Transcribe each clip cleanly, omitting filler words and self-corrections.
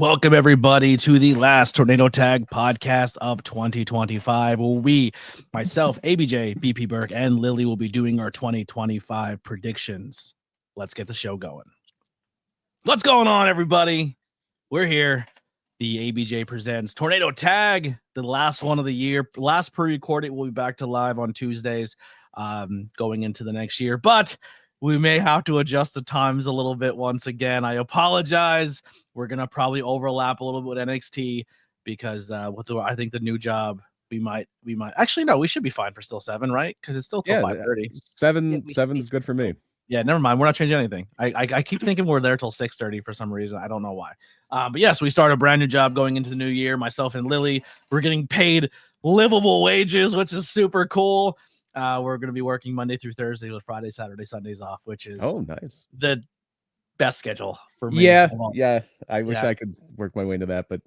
Welcome, everybody, to the last Tornado Tag podcast of 2025, where we, myself, ABJ, BP Burke, and Lilly will be doing our 2025 predictions. Let's get the show going. What's going on, everybody? We're here. The ABJ presents Tornado Tag, the last one of the year. Last pre-recorded. We'll be back to live on Tuesdays going into the next year, but we may have to adjust the times a little bit once again. I apologize. We're going to probably overlap a little bit with NXT because I think the new job, we might actually, no, we should be fine for still 7, right? Because it's still till 5:30. 7 is good for me. Yeah, never mind. We're not changing anything. I keep thinking we're there till 6:30 for some reason. I don't know why. But yes, we start a brand new job going into the new year. Myself and Lilly, we're getting paid livable wages, which is super cool. We're going to be working Monday through Thursday with Friday, Saturday, Sundays off, which is nice. The best schedule for me. Yeah. I wish I could work my way into that, but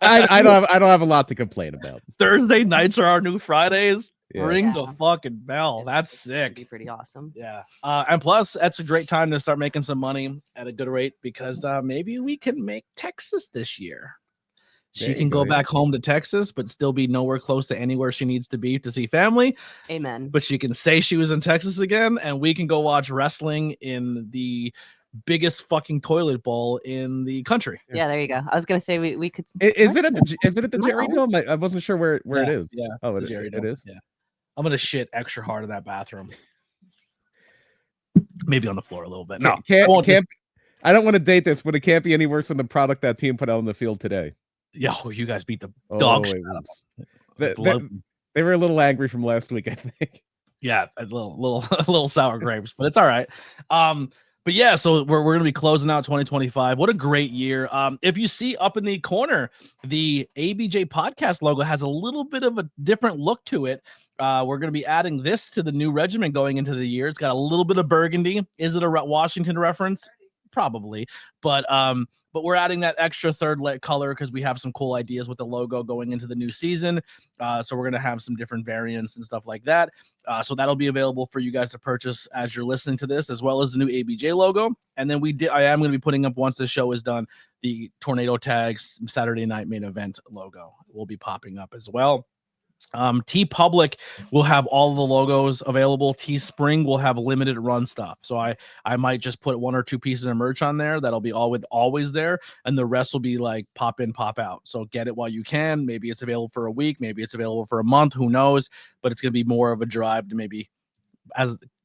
I don't have a lot to complain about. Thursday nights are our new Fridays. Yeah. Ring the fucking bell. That's sick. Be pretty awesome. Yeah. And plus, that's a great time to start making some money at a good rate because maybe we can make Texas this year. She can go back home to Texas, but still be nowhere close to anywhere she needs to be to see family. Amen. But she can say she was in Texas again, and we can go watch wrestling in the biggest fucking toilet bowl in the country. Yeah, there you go. I was gonna say we could. Is it at the Jerry Dome? I wasn't sure where it is. Yeah. Oh, it is. Yeah. I'm gonna shit extra hard in that bathroom. Maybe on the floor a little bit. No, I don't want to date this, but it can't be any worse than the product that team put out on the field today. Yeah, you guys beat the dog shit out of them. They were a little angry from last week, I think. Yeah, a little sour grapes, but it's all right. But yeah, so we're gonna be closing out 2025. What a great year. If you see up in the corner, the ABJ podcast logo has a little bit of a different look to it. We're gonna be adding this to the new regiment going into the year. It's got a little bit of burgundy. Is it a Washington reference? Probably, but we're adding that extra third color because we have some cool ideas with the logo going into the new season. So we're gonna have some different variants and stuff like that. So that'll be available for you guys to purchase as you're listening to this, as well as the new ABJ logo. And then I am going to be putting up, once this show is done, the Tornado Tags Saturday Night Main Event logo will be popping up as well. TeePublic will have all the logos available. Teespring will have limited run stuff, so I might just put 1 or 2 pieces of merch on there that'll be always there, and the rest will be like pop in, pop out. So get it while you can. Maybe it's available for a week, maybe it's available for a month, who knows, but it's gonna be more of a drive to maybe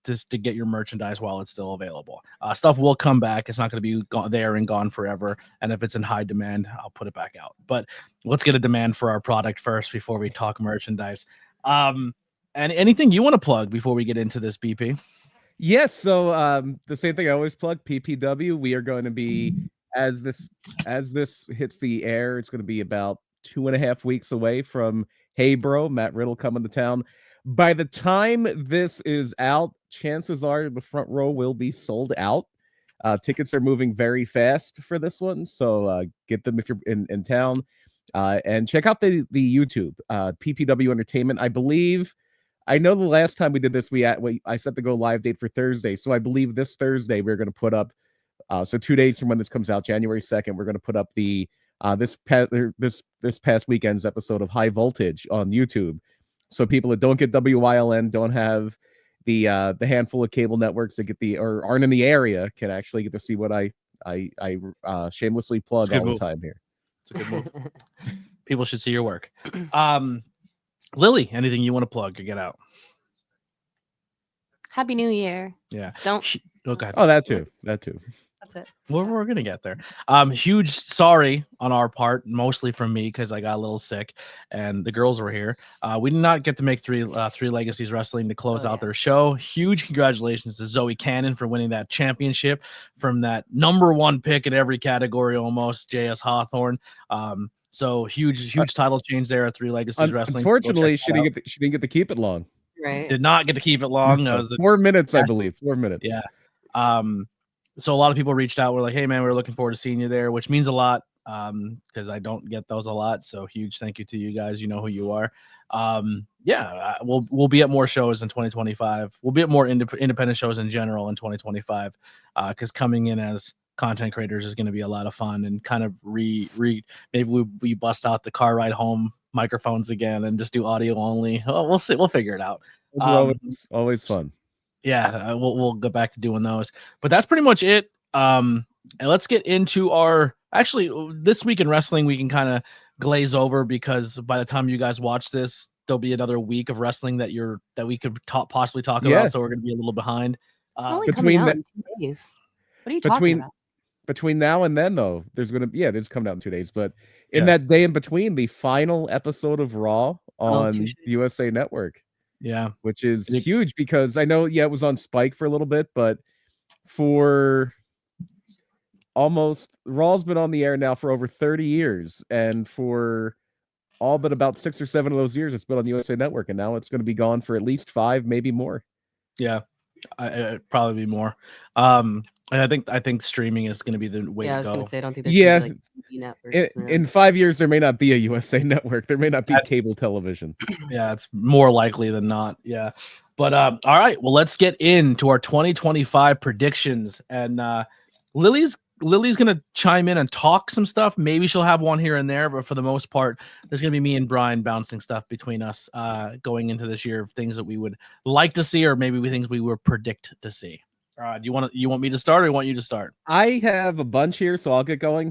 just to get your merchandise while it's still available. Stuff will come back. It's not going to be there and gone forever. And if it's in high demand, I'll put it back out. But let's get a demand for our product first before we talk merchandise. And anything you want to plug before we get into this, BP? Yes. So the same thing I always plug, PPW. We are going to be, as this hits the air, it's going to be about 2.5 weeks away from Hey Bro, Matt Riddle coming to town. By the time this is out, chances are the front row will be sold out. Tickets are moving very fast for this one, so get them if you're in town. And check out the YouTube, PPW Entertainment. I know the last time we did this, I set the go live date for Thursday, so I believe this Thursday we're going to put up. So 2 days from when this comes out, January 2nd, we're going to put up the this past weekend's episode of High Voltage on YouTube. So people that don't get WYLN, don't have the handful of cable networks that or aren't in the area, can actually get to see what I shamelessly plug all the time here. It's a good move. People should see your work. Lilly, anything you want to plug or get out? Happy New Year. Yeah. Don't. Okay. Oh, that too. That's it. We're gonna get there. Huge sorry on our part, mostly from me because I got a little sick and the girls were here. We did not get to make three Legacies Wrestling to close out their show. Huge congratulations to Zoe Cannon for winning that championship from that #1 pick in every category, almost JS Hawthorne. So huge title change there at 3 Legacies Wrestling. Unfortunately, she didn't get to keep it long. Right. Did not get to keep it long. 4 minutes, I believe. 4 minutes. Yeah. So a lot of people reached out. We're like, hey man, we're looking forward to seeing you there, which means a lot because I don't get those a lot. So huge thank you to you guys. You know who you are. We'll be at more shows in 2025. We'll be at more independent shows in general in 2025 because coming in as content creators is going to be a lot of fun, and kind of maybe we bust out the car ride home microphones again and just do audio only. Oh, we'll see. We'll figure it out. Always fun. Yeah, we'll go back to doing those. But that's pretty much it. And let's get into our this week in wrestling. We can kind of glaze over because by the time you guys watch this, there'll be another week of wrestling that we could possibly talk about. So we're going to be a little behind. It's only coming out in 2 days. What are you talking about? Between now and then, though, there's coming out in 2 days. But in that day in between, the final episode of Raw on USA Network. Yeah, which is huge because I know, it was on Spike for a little bit, but for Raw's been on the air now for over 30 years, and for all but about 6 or 7 of those years, it's been on the USA Network, and now it's going to be gone for at least 5, maybe more. Yeah, probably be more. And I think streaming is going to be the way to go. I was going to say, I don't think there's TV networks. In 5 years, there may not be a USA Network. There may not be cable television. Yeah, it's more likely than not. Yeah. But all right, well, let's get into our 2025 predictions. And Lily's going to chime in and talk some stuff. Maybe she'll have one here and there, but for the most part, there's going to be me and Brian bouncing stuff between us going into this year of things that we would like to see, or maybe things we would predict to see. Do you want me to start, or you want you to start? I have a bunch here, so I'll get going.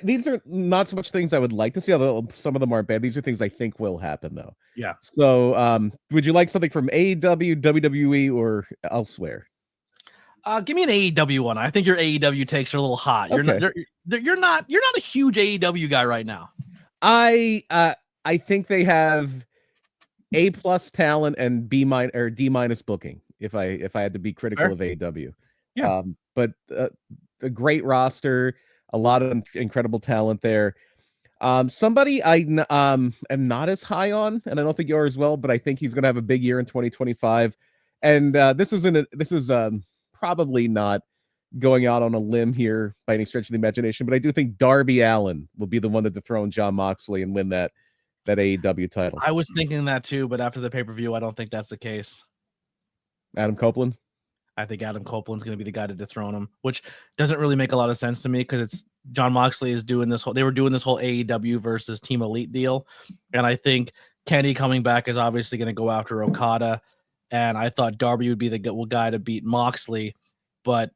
These are not so much things I would like to see, although some of them aren't bad. These are things I think will happen, though. Yeah. So, would you like something from AEW, WWE, or elsewhere? Give me an AEW one. I think your AEW takes are a little hot. You're not a huge AEW guy right now. I think they have A+ talent and B- or D- booking. If I had to be critical of AEW, but a great roster, a lot of incredible talent there. Somebody I am not as high on, and I don't think you are as well, but I think he's going to have a big year in 2025. And this is probably not going out on a limb here by any stretch of the imagination, but I do think Darby Allin will be the one to dethrone Jon Moxley and win that AEW title. I was thinking that too, but after the pay-per-view, I don't think that's the case. Adam Copeland? I think Adam Copeland's going to be the guy to dethrone him, which doesn't really make a lot of sense to me because it's Jon Moxley is doing this whole AEW versus Team Elite deal. And I think Kenny coming back is obviously going to go after Okada. And I thought Darby would be the guy to beat Moxley, but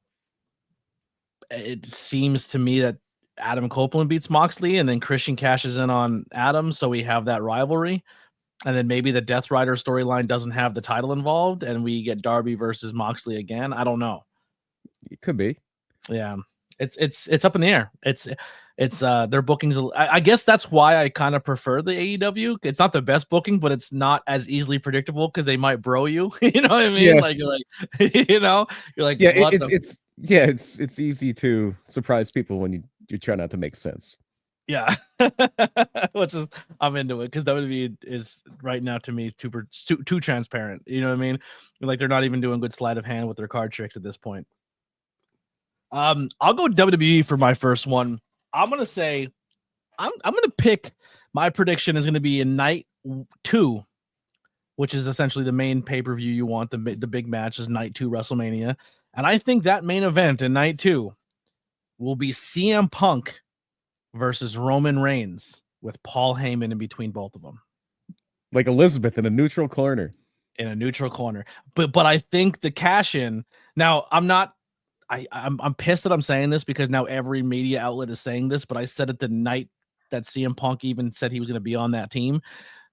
it seems to me that Adam Copeland beats Moxley and then Christian cashes in on Adam. So we have that rivalry. And then maybe the Death Rider storyline doesn't have the title involved, and we get Darby versus Moxley again. I don't know. It could be. Yeah, it's up in the air. It's their bookings. I guess that's why I kind of prefer the AEW. It's not the best booking, but it's not as easily predictable because they might bro you. You know what I mean? Yeah. Like you're like it's easy to surprise people when you try not to make sense. Yeah, which is I'm into it because WWE is right now to me too transparent. You know what I mean? Like they're not even doing good sleight of hand with their card tricks at this point. I'll go WWE for my first one. I'm gonna say I'm gonna pick my prediction is gonna be in night 2, which is essentially the main pay-per-view you want. The big match is night 2 WrestleMania, and I think that main event in night 2 will be CM Punk versus Roman Reigns with Paul Heyman in between both of them. Like Elizabeth in a neutral corner. But I think the cash in now I'm pissed that I'm saying this because now every media outlet is saying this, but I said it the night that CM Punk even said he was going to be on that team.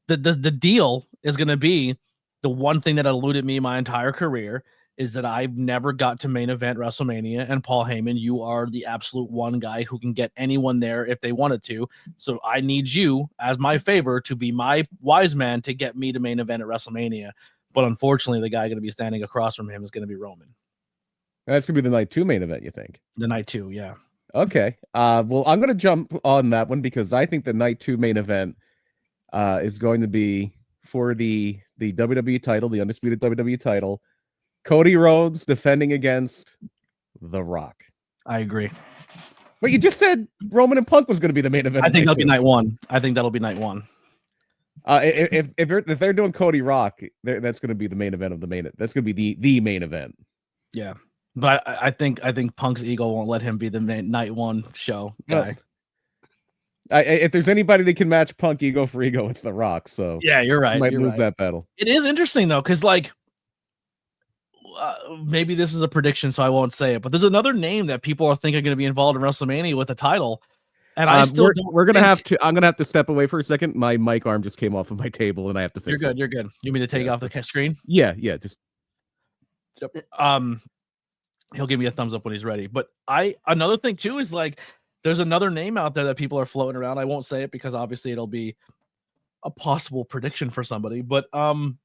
The deal is going to be the one thing that eluded me my entire career is that I've never got to main event WrestleMania, and Paul Heyman, you are the absolute one guy who can get anyone there if they wanted to. So I need you as my favor to be my wise man to get me to main event at WrestleMania. But unfortunately, the guy going to be standing across from him is going to be Roman. That's going to be the night 2 main event, you think? The night 2, yeah. Okay. Well, I'm going to jump on that one because I think the night 2 main event is going to be for the WWE title, the undisputed WWE title. Cody Rhodes defending against The Rock. I agree. But you just said Roman and Punk was going to be the main event. I think that'll be night 1. If they're doing Cody Rock, that's going to be the main event of the main. That's going to be the main event. Yeah. But I think Punk's ego won't let him be the night one show guy. If there's anybody that can match Punk ego for ego, it's The Rock. So yeah, you're right. He might you're lose right. that battle. It is interesting though, because like maybe this is a prediction, so I won't say it. But there's another name that people are thinking are going to be involved in WrestleMania with a title, and I still we're gonna have to. I'm gonna have to step away for a second. My mic arm just came off of my table, and I have to fix You're good. it. You're good. You mean to take off the screen? Yeah. Just he'll give me a thumbs up when he's ready. But another thing too is like there's another name out there that people are floating around. I won't say it because obviously it'll be a possible prediction for somebody. But I'm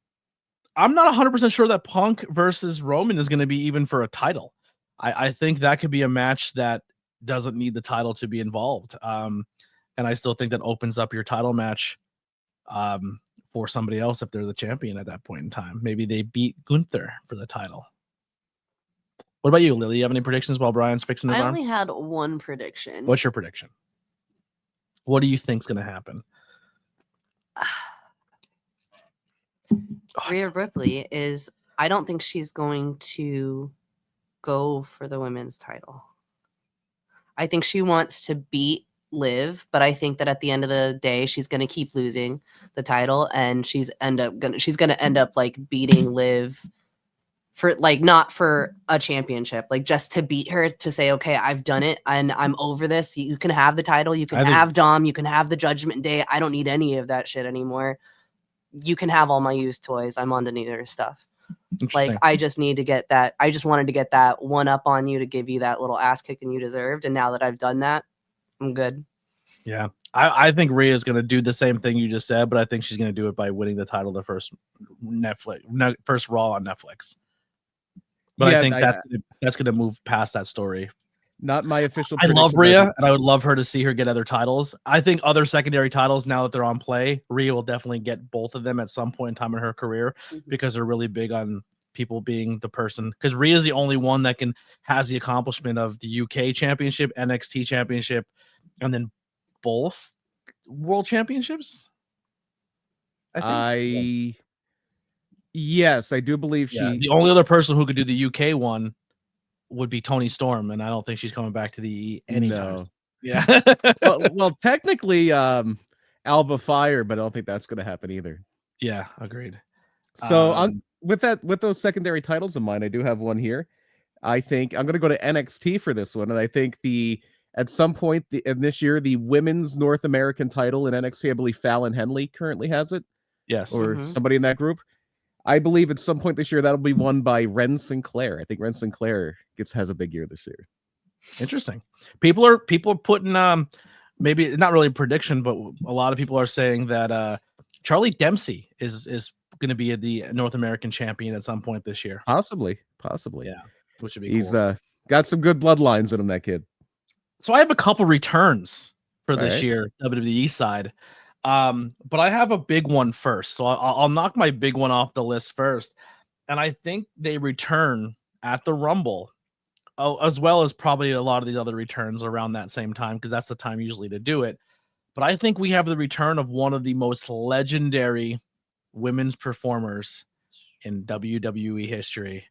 not 100% sure that Punk versus Roman is going to be even for a title. I think that could be a match that doesn't need the title to be involved. And I still think that opens up your title match for somebody else if they're the champion at that point in time. Maybe they beat Gunther for the title. What about you, Lily? You have any predictions while Brian's fixing his arm? I only had one prediction. What's your prediction? What do you think's going to happen? Rhea Ripley is, I don't think she's going to go for the women's title. I think she wants to beat Liv, but I think that at the end of the day, she's going to keep losing the title, and she's going to end up like beating Liv for like not for a championship, like just to beat her, to say, okay, I've done it and I'm over this. You can have the title, you can have Dom, you can have the Judgment Day. I don't need any of that shit anymore. You can have all my used toys. I'm on to neither stuff. Like I just need to get that. I just wanted to get that one up on you to give you that little ass kicking you deserved. And now that I've done that, I'm good. Yeah. I think Rhea is going to do the same thing you just said, but I think she's going to do it by winning the title the first Raw on Netflix. But yeah, I think that's going to move past that story. Not my official. I love Rhea, and I would love her to see her get other titles. I think other secondary titles, now that they're on play, Rhea will definitely get both of them at some point in time in her career because they're really big on people being the person. Because Rhea is the only one that has the accomplishment of the UK Championship, NXT Championship, and then both World Championships. Yes, I do believe she. The only other person who could do the UK one would be Toni Storm, and I don't think she's coming back to the E anytime. No. Yeah. well, technically, Alba Fire, but I don't think that's going to happen either. Yeah, agreed. So with those secondary titles in mind, I do have one here. I think I'm going to go to NXT for this one, and I think at some point in this year, the women's North American title in NXT, I believe Fallon Henley currently has it. Yes, or somebody in that group. I believe at some point this year that'll be won by Ren Sinclair. I think Ren Sinclair has a big year this year. Interesting. People are putting maybe not really a prediction, but a lot of people are saying that Charlie Dempsey is going to be the North American champion at some point this year. Possibly. Yeah, which would be He's cool. Got some good bloodlines in him, that kid. So I have a couple returns for this year, WWE side. But I have a big one first, so I'll knock my big one off the list first, and I think they return at the Rumble, as well as probably a lot of these other returns around that same time because that's the time usually to do it. But I think we have the return of one of the most legendary women's performers in WWE history,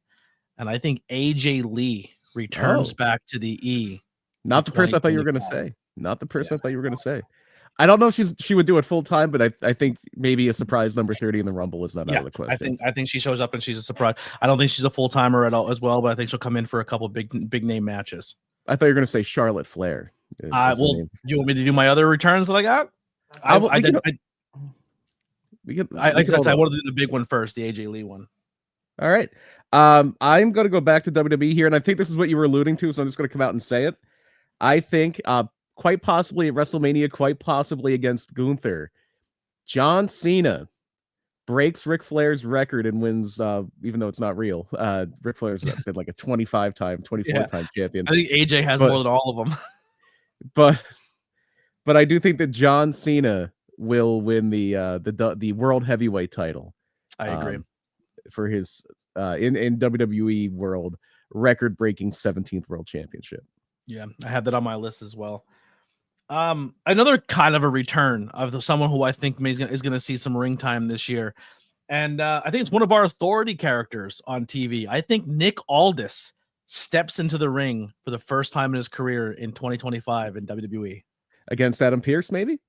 and I think AJ Lee returns back to the E. Not the person I thought you were going to say. Not the person I thought you were going to say. I don't know if she would do it full time, but I think maybe a surprise number 30 in the Rumble is not out of the question. I think she shows up and she's a surprise. I don't think she's a full timer at all as well, but I think she'll come in for a couple big name matches. I thought you were going to say Charlotte Flair. Well, do you want me to do my other returns that I got? I wanted to do the big one first, the AJ Lee one. All right. I'm going to go back to WWE here, and I think this is what you were alluding to, so I'm just going to come out and say it. I think quite possibly at WrestleMania, quite possibly against Gunther, John Cena breaks Ric Flair's record and wins, even though it's not real. Ric Flair's been like a 24-time champion. I think AJ has more than all of them. But I do think that John Cena will win the World Heavyweight title. I agree. For his in WWE World record-breaking 17th World Championship. Yeah, I had that on my list as well. Another kind of a return of someone who I think is going to see some ring time this year. And I think it's one of our authority characters on TV. I think Nick Aldis steps into the ring for the first time in his career in 2025 in WWE? Against Adam Pearce, maybe?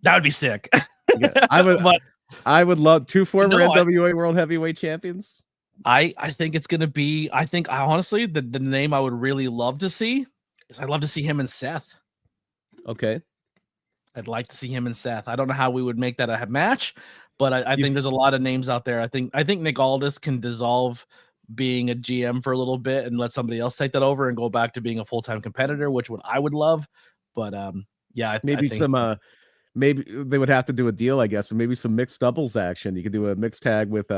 That would be sick. Yeah, I would love two former No, NWA World Heavyweight Champions. I think it's gonna be. I honestly the name I would really love to see is I'd love to see him and Seth. Okay. I'd like to see him and Seth. I don't know how we would make that a match, but I think there's a lot of names out there. I think Nick Aldis can dissolve being a GM for a little bit and let somebody else take that over and go back to being a full-time competitor, which I would love. But yeah, maybe maybe they would have to do a deal, I guess, or maybe some mixed doubles action. You could do a mixed tag with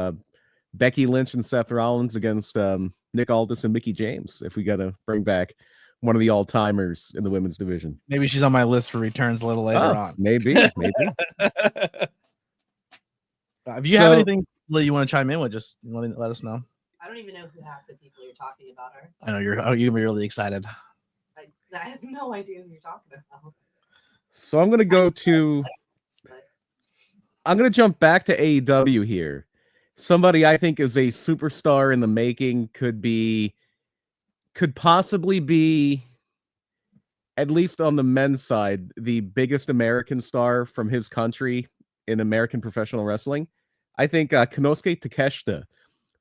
Becky Lynch and Seth Rollins against Nick Aldis and Mickie James if we got to bring back one of the all-timers in the women's division. Maybe she's on my list for returns a little later on. Maybe. If you have anything you want to chime in with, just let us know. I don't even know who half the people you're talking about are. I know you're gonna be really excited. I have no idea who you're talking about. So I'm gonna jump back to AEW here. Somebody I think is a superstar in the making, could possibly be, at least on the men's side, the biggest American star from his country in American professional wrestling. I think Konosuke Takeshita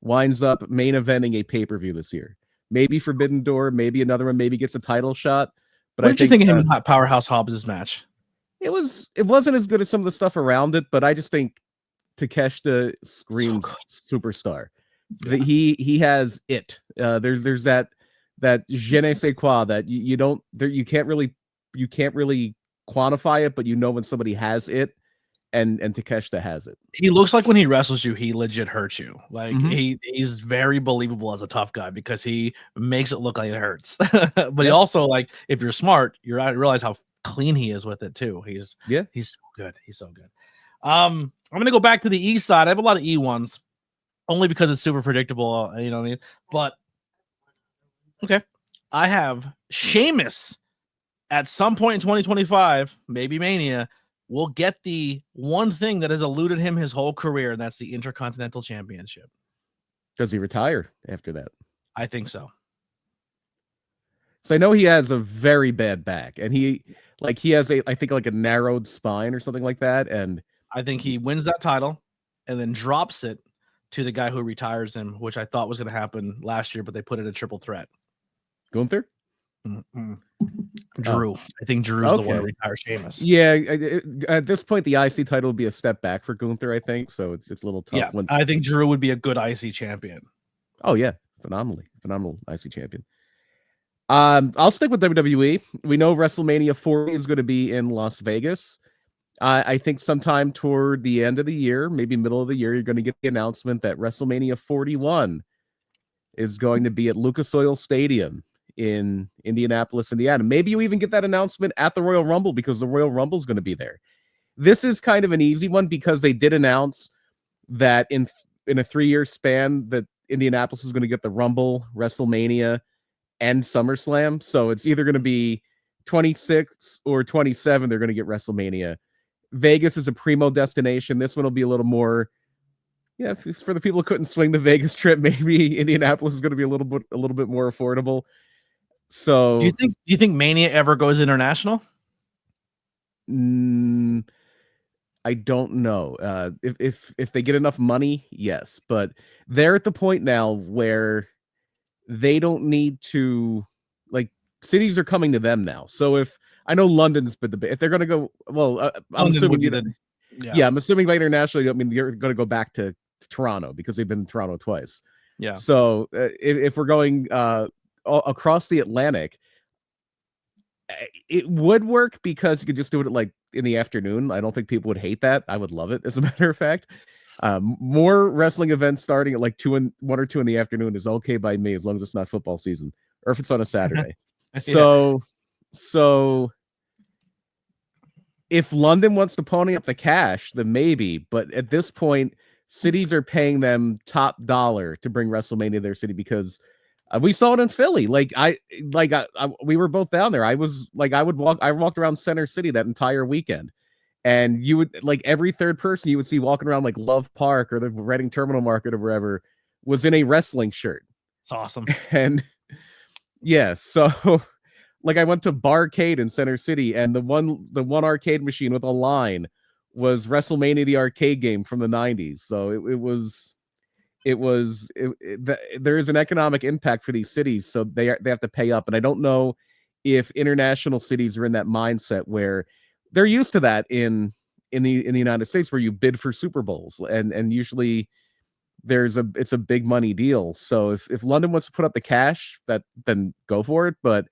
winds up main eventing a pay-per-view this year. Maybe Forbidden Door, maybe another one, maybe gets a title shot. But what did you think of him in Powerhouse Hobbs' match? It wasn't as good as some of the stuff around it, but I just think Takeshita screams superstar. Yeah. He has it. There's that je ne sais quoi that you can't really quantify it, but you know when somebody has it, and Takeshita has it. He looks like when he wrestles you, he legit hurts you. Like he's very believable as a tough guy because he makes it look like it hurts. But he also, like, if you're smart, you realize how clean he is with it too. He's so good. He's so good. I'm gonna go back to the E side. I have a lot of E ones, only because it's super predictable. You know what I mean? But okay, I have Sheamus at some point in 2025, maybe Mania, will get the one thing that has eluded him his whole career, and that's the Intercontinental Championship. Does he retire after that? I think so. So I know he has a very bad back, and he has I think a narrowed spine or something like that. And I think he wins that title and then drops it to the guy who retires him, which I thought was going to happen last year, but they put it a triple threat. Gunther? Drew. I think Drew's the one to retire Sheamus. Yeah, at this point, the IC title would be a step back for Gunther, I think. So it's a little tough. Yeah, I think Drew would be a good IC champion. Oh, yeah. Phenomenal IC champion. I'll stick with WWE. We know WrestleMania 40 is going to be in Las Vegas. I think sometime toward the end of the year, maybe middle of the year, you're going to get the announcement that WrestleMania 41 is going to be at Lucas Oil Stadium in Indianapolis, Indiana. Maybe you even get that announcement at the Royal Rumble because the Royal Rumble is going to be there. This is kind of an easy one because they did announce that in a 3-year span that Indianapolis is going to get the Rumble, WrestleMania, and SummerSlam. So it's either going to be 26 or 27. They're going to get WrestleMania. Vegas is a primo destination. This one will be a little more, for the people who couldn't swing the Vegas trip, maybe Indianapolis is going to be a little bit more affordable. So do you think Mania ever goes international? I don't know. If they get enough money, yes, but they're at the point now where they don't need to, like, cities are coming to them now. So if I know London's been if they're going to go, well, I'm assuming I'm assuming by international, I mean, you're going to go back to Toronto because they've been in Toronto twice. Yeah. So if we're going across the Atlantic, it would work because you could just do it like in the afternoon. I don't think people would hate that. I would love it, as a matter of fact. More wrestling events starting at like 1 or 2 in the afternoon is okay by me, as long as it's not football season or if it's on a Saturday. So if London wants to pony up the cash, then maybe. But at this point, cities are paying them top dollar to bring WrestleMania to their city because we saw it in Philly. We were both down there. I walked around Center City that entire weekend. And you would, like, every third person you would see walking around like Love Park or the Reading Terminal Market or wherever was in a wrestling shirt. It's awesome. And Yeah, so like I went to Barcade in Center City, and the one arcade machine with a line was WrestleMania the arcade game from the 90s. So there is an economic impact for these cities, so they have to pay up. And I don't know if international cities are in that mindset where they're used to that in the United States, where you bid for Super Bowls, and usually it's a big money deal. So if London wants to put up the cash, then go for it. But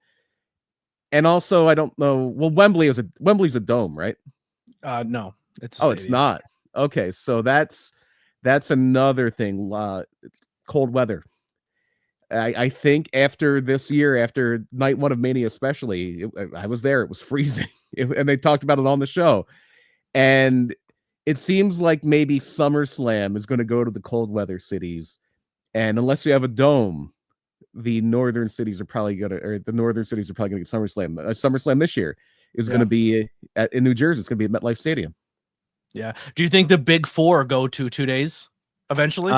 and also I don't know. Well, Wembley's a dome, right? No, it's a it's stadium. not. Okay, so that's another thing. Cold weather. I think after this year, after night one of Mania, especially, I was there. It was freezing, and they talked about it on the show. And it seems like maybe SummerSlam is going to go to the cold weather cities, and unless you have a dome, the northern cities are probably going to get SummerSlam. SummerSlam this year is going to be in New Jersey. It's going to be at MetLife Stadium. Yeah. Do you think the Big Four go to 2 days eventually?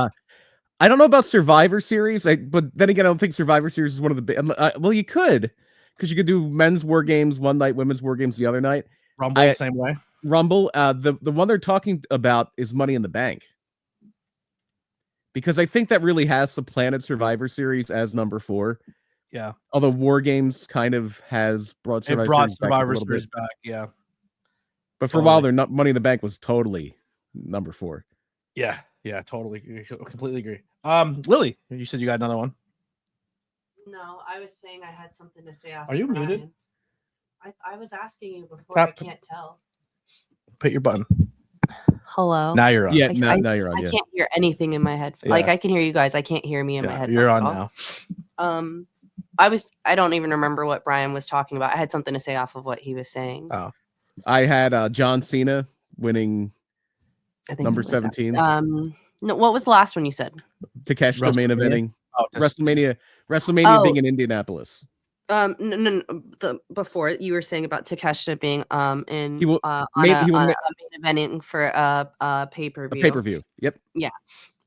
I don't know about Survivor Series, but then again, I don't think Survivor Series is one of the big. Well, you could, because you could do men's war games one night, women's war games the other night. Rumble the same way. Rumble. The one they're talking about is Money in the Bank, because I think that really has supplanted Survivor Series as number 4. Yeah. Although War Games kind of has brought Survivor Series back. Yeah. But for a while, Money in the Bank was totally number 4. Yeah. Yeah. Totally. Completely agree. Lily, you said you got another one. No, I was saying I had something to say. Are you muted? I was asking you before. Tap. I can't tell. Hit your button. Hello. Now you're on. Yeah, now you're on. I can't hear anything in my head. Yeah. Like I can hear you guys. I can't hear me in my head. You're on now. I don't even remember what Brian was talking about. I had something to say off of what he was saying. Oh. I had John Cena winning I think number 17. No, what was the last one you said? Takeshita main eventing. WrestleMania being in Indianapolis. No, before you were saying about Takeshita being main eventing for a pay-per-view. A pay-per-view. Yep. Yeah.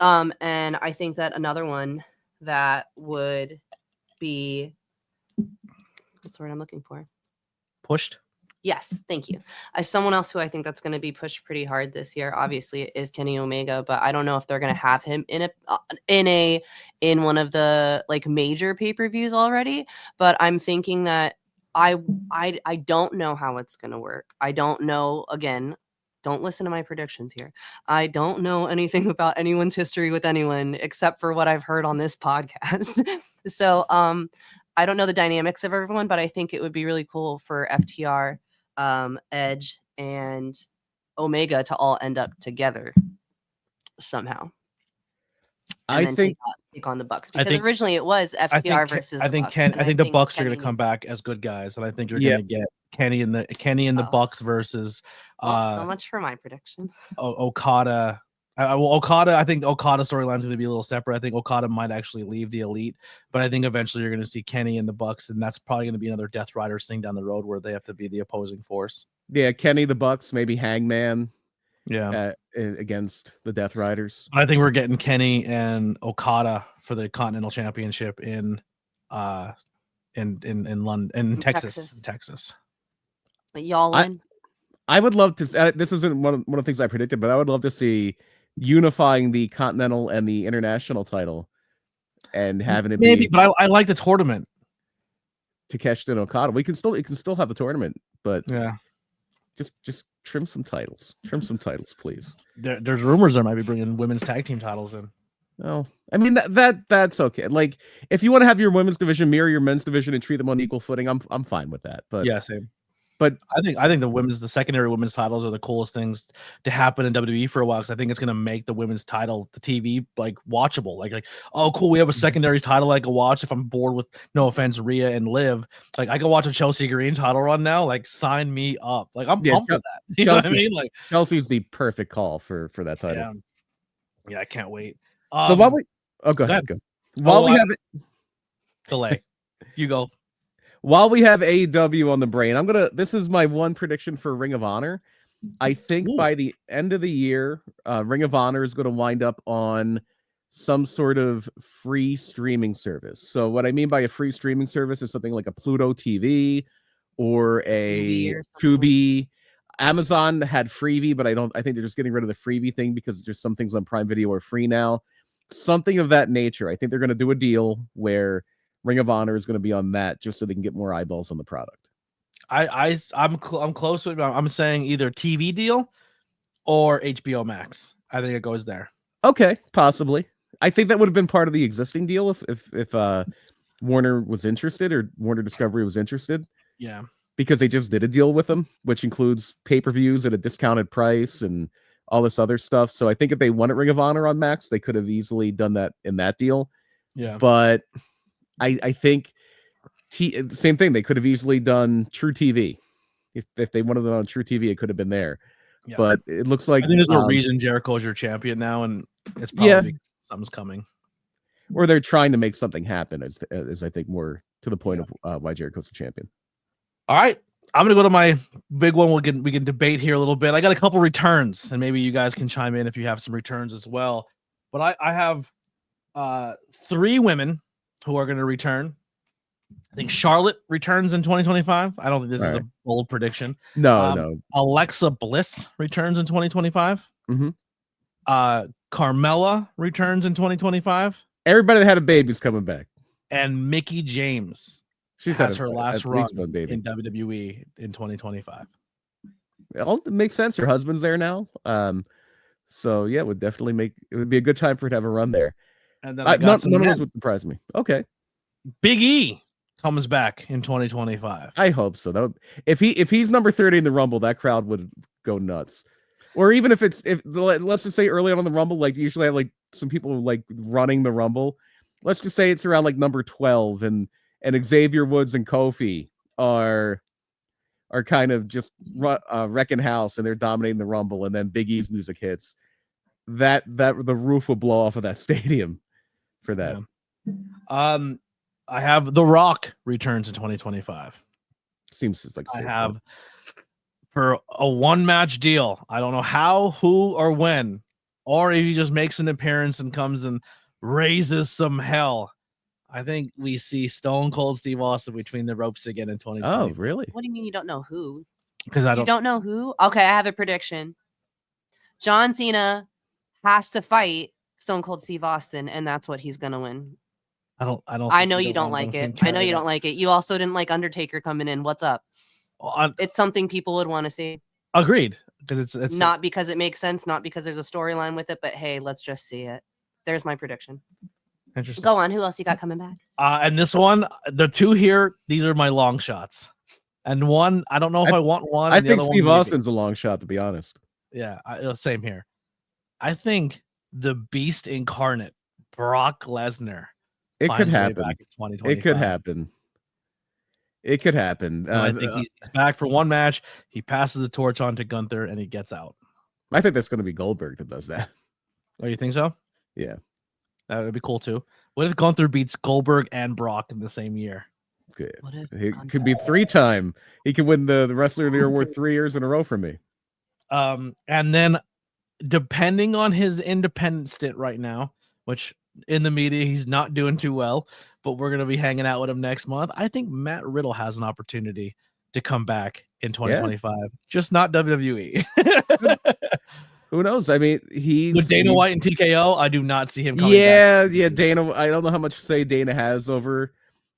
And I think that another one that would be, what's the word I'm looking for? Pushed. Yes, thank you. As someone else who I think that's going to be pushed pretty hard this year, obviously, is Kenny Omega, but I don't know if they're going to have him in one of the like major pay-per-views already. But I'm thinking that I don't know how it's going to work. I don't know. Again, don't listen to my predictions here. I don't know anything about anyone's history with anyone except for what I've heard on this podcast. So I don't know the dynamics of everyone, but I think it would be really cool for FTR, Edge, and Omega to all end up together somehow. And then take on the Bucks, because originally it was FTR versus. I think the Bucks are going to come back as good guys, and I think you're going to get Kenny and the Bucks versus. So much for my prediction. Okada. Okada. I think Okada's storyline is going to be a little separate. I think Okada might actually leave the Elite, but I think eventually you're going to see Kenny and the Bucks, and that's probably going to be another Death Riders thing down the road where they have to be the opposing force. Yeah, Kenny, the Bucks, maybe Hangman. Yeah, against the Death Riders. I think we're getting Kenny and Okada for the Continental Championship in London, in Texas. But y'all win. I would love to. This isn't one of the things I predicted, but I would love to see unifying the Continental and the International title, and having it maybe. But I like the tournament. Takeshita and Okada. We can still have the tournament, but yeah, just trim some titles, please. There's rumors they might be bringing women's tag team titles in. Oh, I mean that's okay. Like if you want to have your women's division mirror your men's division and treat them on equal footing, I'm fine with that. But yeah, same. But I think the secondary women's titles are the coolest things to happen in WWE for a while, because I think it's going to make the women's title, the TV, like watchable. Like, oh, cool, we have a secondary title I can watch if I'm bored with, no offense, Rhea and Liv. Like, I can watch a Chelsea Green title run now. Like, sign me up. Like, I'm pumped for that. You know what I mean? Like, Chelsea's the perfect call for that title. Yeah, I can't wait. So while we go ahead. While we have it, delay, you go. While we have AEW on the brain, this is my one prediction for Ring of Honor. I think by the end of the year, Ring of Honor is going to wind up on some sort of free streaming service. So what I mean by a free streaming service is something like a Pluto TV or a Tubi. Amazon had Freevee, but I think they're just getting rid of the Freevee thing because there's some things on Prime Video are free now. Something of that nature. I think they're going to do a deal where Ring of Honor is going to be on that just so they can get more eyeballs on the product. I'm close with. I'm saying either TV deal or HBO Max. I think it goes there. Okay, possibly. I think that would have been part of the existing deal if Warner was interested or Warner Discovery was interested. Yeah, because they just did a deal with them, which includes pay-per-views at a discounted price and all this other stuff. So I think if they wanted Ring of Honor on Max, they could have easily done that in that deal. Yeah, but I think same thing. They could have easily done True TV. If they wanted it on True TV, it could have been there. Yeah. But it looks like I think there's no reason Jericho's your champion now, and it's probably something's coming. Or they're trying to make something happen, as I think more to the point of why Jericho's a champion. All right, I'm gonna go to my big one. We can debate here a little bit. I got a couple returns, and maybe you guys can chime in if you have some returns as well. But I have 3 women who are going to return. I think Charlotte returns in 2025. I don't think this is a bold prediction. No. Alexa Bliss returns in 2025. Mm-hmm. Carmella returns in 2025. Everybody that had a baby is coming back. And Mickie James has her last run in WWE in 2025. It makes sense. Her husband's there now. So yeah, it would be a good time for her to have a run there. And then none of those would surprise me. Okay. Big E comes back in 2025. I hope so. If he's number 30 in the Rumble, that crowd would go nuts. Or even if let's just say early on in the Rumble, like usually have like some people like running the Rumble. Let's just say it's around like number 12 and Xavier Woods and Kofi are kind of just wrecking house and they're dominating the Rumble, and then Big E's music hits. That the roof will blow off of that stadium for that. Yeah. I have The Rock returns in 2025. Seems like I have for a 1-match deal. I don't know how, who, or when, or if he just makes an appearance and comes and raises some hell. I think we see Stone Cold Steve Austin between the ropes again in 2020. Oh, really? What do you mean you don't know who? Because you don't know who? Okay, I have a prediction. John Cena has to fight Stone Cold Steve Austin, and that's what he's gonna win. I know you don't like it. I know you don't like it. You also didn't like Undertaker coming in. What's up? It's something people would want to see. Agreed. Because it's not because it makes sense, not because there's a storyline with it, but hey, let's just see it. There's my prediction. Interesting. Go on. Who else you got coming back? And this one, the 2 here, these are my long shots. And one, I don't know if I want one. I think Steve Austin's a long shot, to be honest. Yeah, same here. I think the Beast incarnate, Brock Lesnar. It could happen. It could happen. It could happen. I think he's back for 1 match. He passes the torch on to Gunther, and he gets out. I think that's going to be Goldberg that does that. Oh, you think so? Yeah. That would be cool, too. What if Gunther beats Goldberg and Brock in the same year? Good. He could be 3-time. He could win the Wrestler of the Year award 3 years in a row for me. And then, depending on his independent stint right now, which in the media he's not doing too well, but we're going to be hanging out with him next month. I think Matt Riddle has an opportunity to come back in 2025, just not WWE. Who knows? I mean, with Dana White and TKO, I do not see him coming back. Yeah, Dana. I don't know how much say Dana has over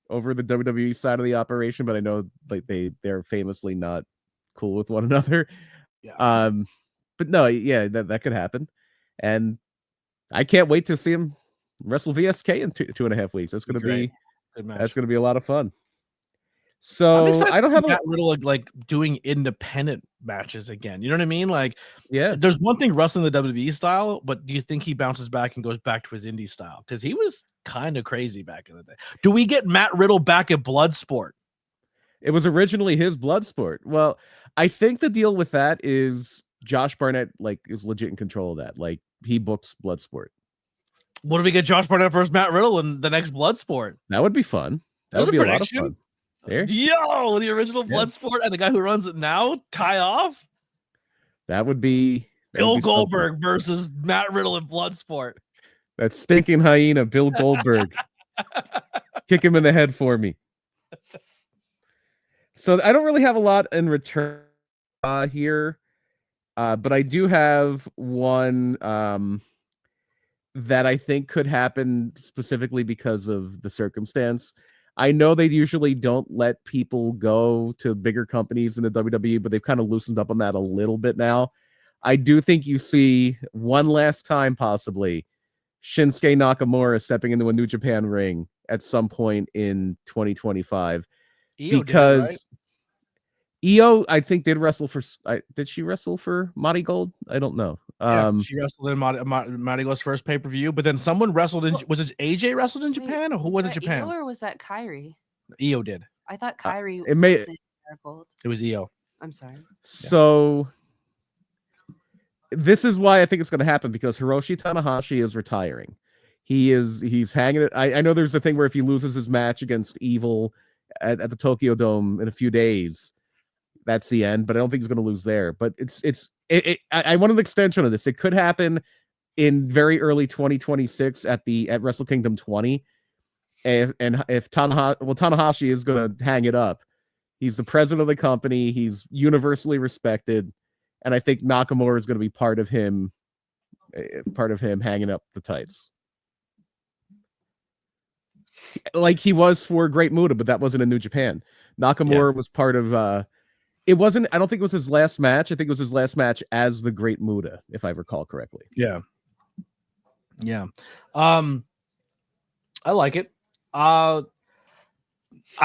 the WWE side of the operation, but I know like they're famously not cool with one another. Yeah. But no, yeah, that could happen, and I can't wait to see him wrestle VSK in 2.5 weeks. That's going to be good match. That's going to be a lot of fun. So I don't have Matt Riddle like doing independent matches again. You know what I mean? Like, yeah, there's one thing wrestling the WWE style, but do you think he bounces back and goes back to his indie style? Because he was kind of crazy back in the day. Do we get Matt Riddle back at Bloodsport? It was originally his Bloodsport. Well, I think the deal with that is Josh Barnett like is legit in control of that. Like he books Bloodsport. What if we get Josh Barnett versus Matt Riddle in the next Bloodsport? That would be fun. That would be a lot of fun. There. Yo, the original Bloodsport and the guy who runs it now tie off. That would be Bill Goldberg versus Matt Riddle in Bloodsport. That stinking hyena, Bill Goldberg. Kick him in the head for me. So I don't really have a lot in return here, but I do have one that I think could happen specifically because of the circumstance. I know they usually don't let people go to bigger companies in the WWE, but they've kind of loosened up on that a little bit now. I do think you see one last time, possibly, Shinsuke Nakamura stepping into a New Japan ring at some point in 2025. Io Because did, right? Io, I think, did wrestle for. Did she wrestle for Monty Gold? I don't know. Yeah, she wrestled in Marty Gold's first pay-per-view, but then someone wrestled in. Was it AJ wrestled in Japan, or who was it? Japan? Io or was that Kyrie? Io did. I thought Kyrie it may. was in Gold. It was Io. I'm sorry. So this is why I think it's going to happen, because Hiroshi Tanahashi is retiring. He's hanging it. I know there's a thing where if he loses his match against Evil at the Tokyo Dome in a few days, that's the end. But I don't think he's going to lose there. But I want an extension of this. It could happen in very early 2026 at Wrestle Kingdom 20. If Tanahashi is going to hang it up. He's the president of the company. He's universally respected, and I think Nakamura is going to be part of him hanging up the tights, like he was for Great Muta, but that wasn't in New Japan. Nakamura was part of. It wasn't. I don't think it was his last match. I think it was his last match as the Great Muta, if I recall correctly. Yeah. I like it. I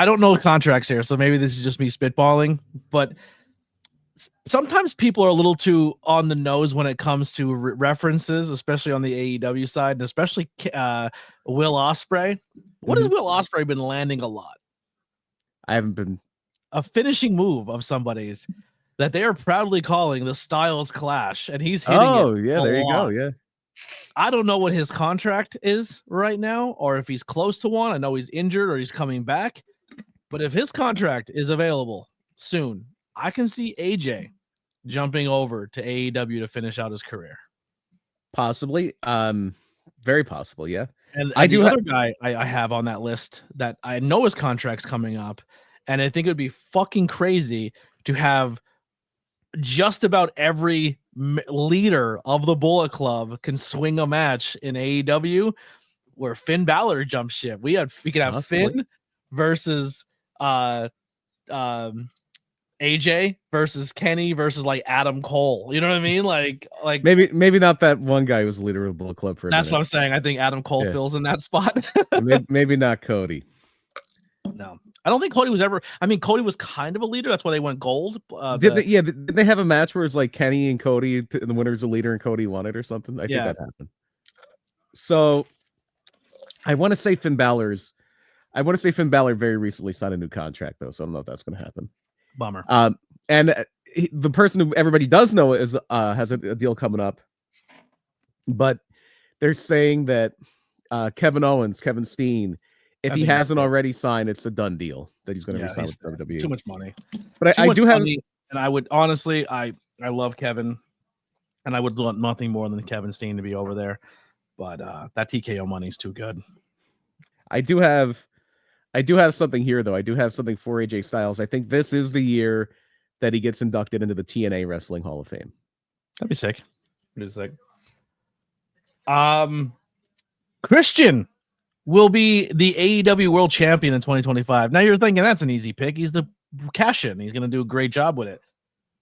don't know contracts here, so maybe this is just me spitballing, but sometimes people are a little too on the nose when it comes to references, especially on the AEW side, and especially Will Ospreay. What has Will Ospreay been landing a lot? I haven't been. A finishing move of somebody's that they are proudly calling the Styles Clash, and he's hitting it. Oh, yeah, there you go. Yeah. I don't know what his contract is right now, or if he's close to one. I know he's injured or he's coming back, but if his contract is available soon, I can see AJ jumping over to AEW to finish out his career. Possibly. Very possible, yeah. And the other guy I have on that list that I know his contract's coming up, and I think it would be fucking crazy to have just about every leader of the Bullet Club can swing a match in AEW where Finn Balor jumps ship. We could have Finn versus AJ versus Kenny versus like Adam Cole. You know what I mean? Like maybe not that one guy who was the leader of the Bullet Club for a that's minute. what I'm saying. I think Adam Cole fills in that spot. maybe not Cody. No, I don't think Cody was ever. I mean, Cody was kind of a leader. That's why they went gold. Did they have a match where it's like Kenny and Cody, the winner's a leader, and Cody won it or something? I think that happened. So I want to say Finn Balor very recently signed a new contract, though, so I don't know if that's going to happen. Bummer. And the person who everybody does know is has a deal coming up, but they're saying that Kevin Steen, if he hasn't already signed, it's a done deal that he's going to resign with WWE. Too much money. But I do have, and I would honestly, I love Kevin, and I would want nothing more than Kevin Steen to be over there. But that TKO money is too good. I do have something here, though. I do have something for AJ Styles. I think this is the year that he gets inducted into the TNA Wrestling Hall of Fame. That'd be sick. Christian will be the AEW World Champion in 2025. Now you're thinking that's an easy pick. He's the cash-in. He's going to do a great job with it.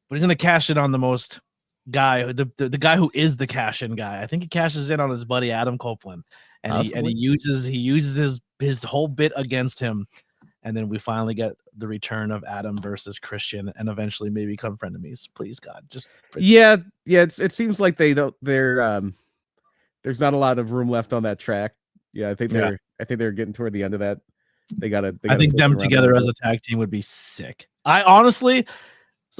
But he's going to cash in on the most guy, the guy who is the cash-in guy. I think he cashes in on his buddy Adam Copeland, and he uses his whole bit against him, and then we finally get the return of Adam versus Christian, and eventually maybe become frenemies. Please, God, just it seems like there's not a lot of room left on that track. Yeah, I think they're getting toward the end of that. I think them together as a tag team would be sick. I honestly,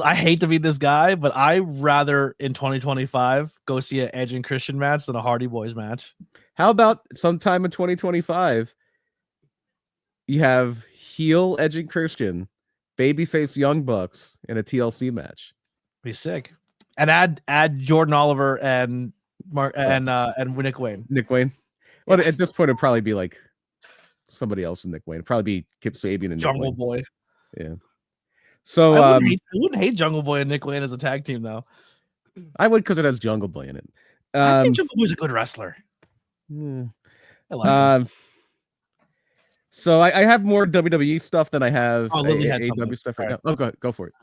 I hate to be this guy, but I rather in 2025 go see an Edge and Christian match than a Hardy Boys match. How about sometime in 2025? You have heel Edge and Christian, babyface Young Bucks in a TLC match. Be sick, and add Jordan Oliver and Nick Wayne. Nick Wayne. Well, at this point, it'd probably be like somebody else in Nick Wayne. It'd probably be Kip Sabian and Jungle Nick Wayne. Boy. Yeah. So I wouldn't hate Jungle Boy and Nick Wayne as a tag team though. I would, because it has Jungle Boy in it. I think Jungle Boy's a good wrestler. Yeah. I like him. So I have more WWE stuff than I have Lily had AEW stuff right now. Oh, go for it.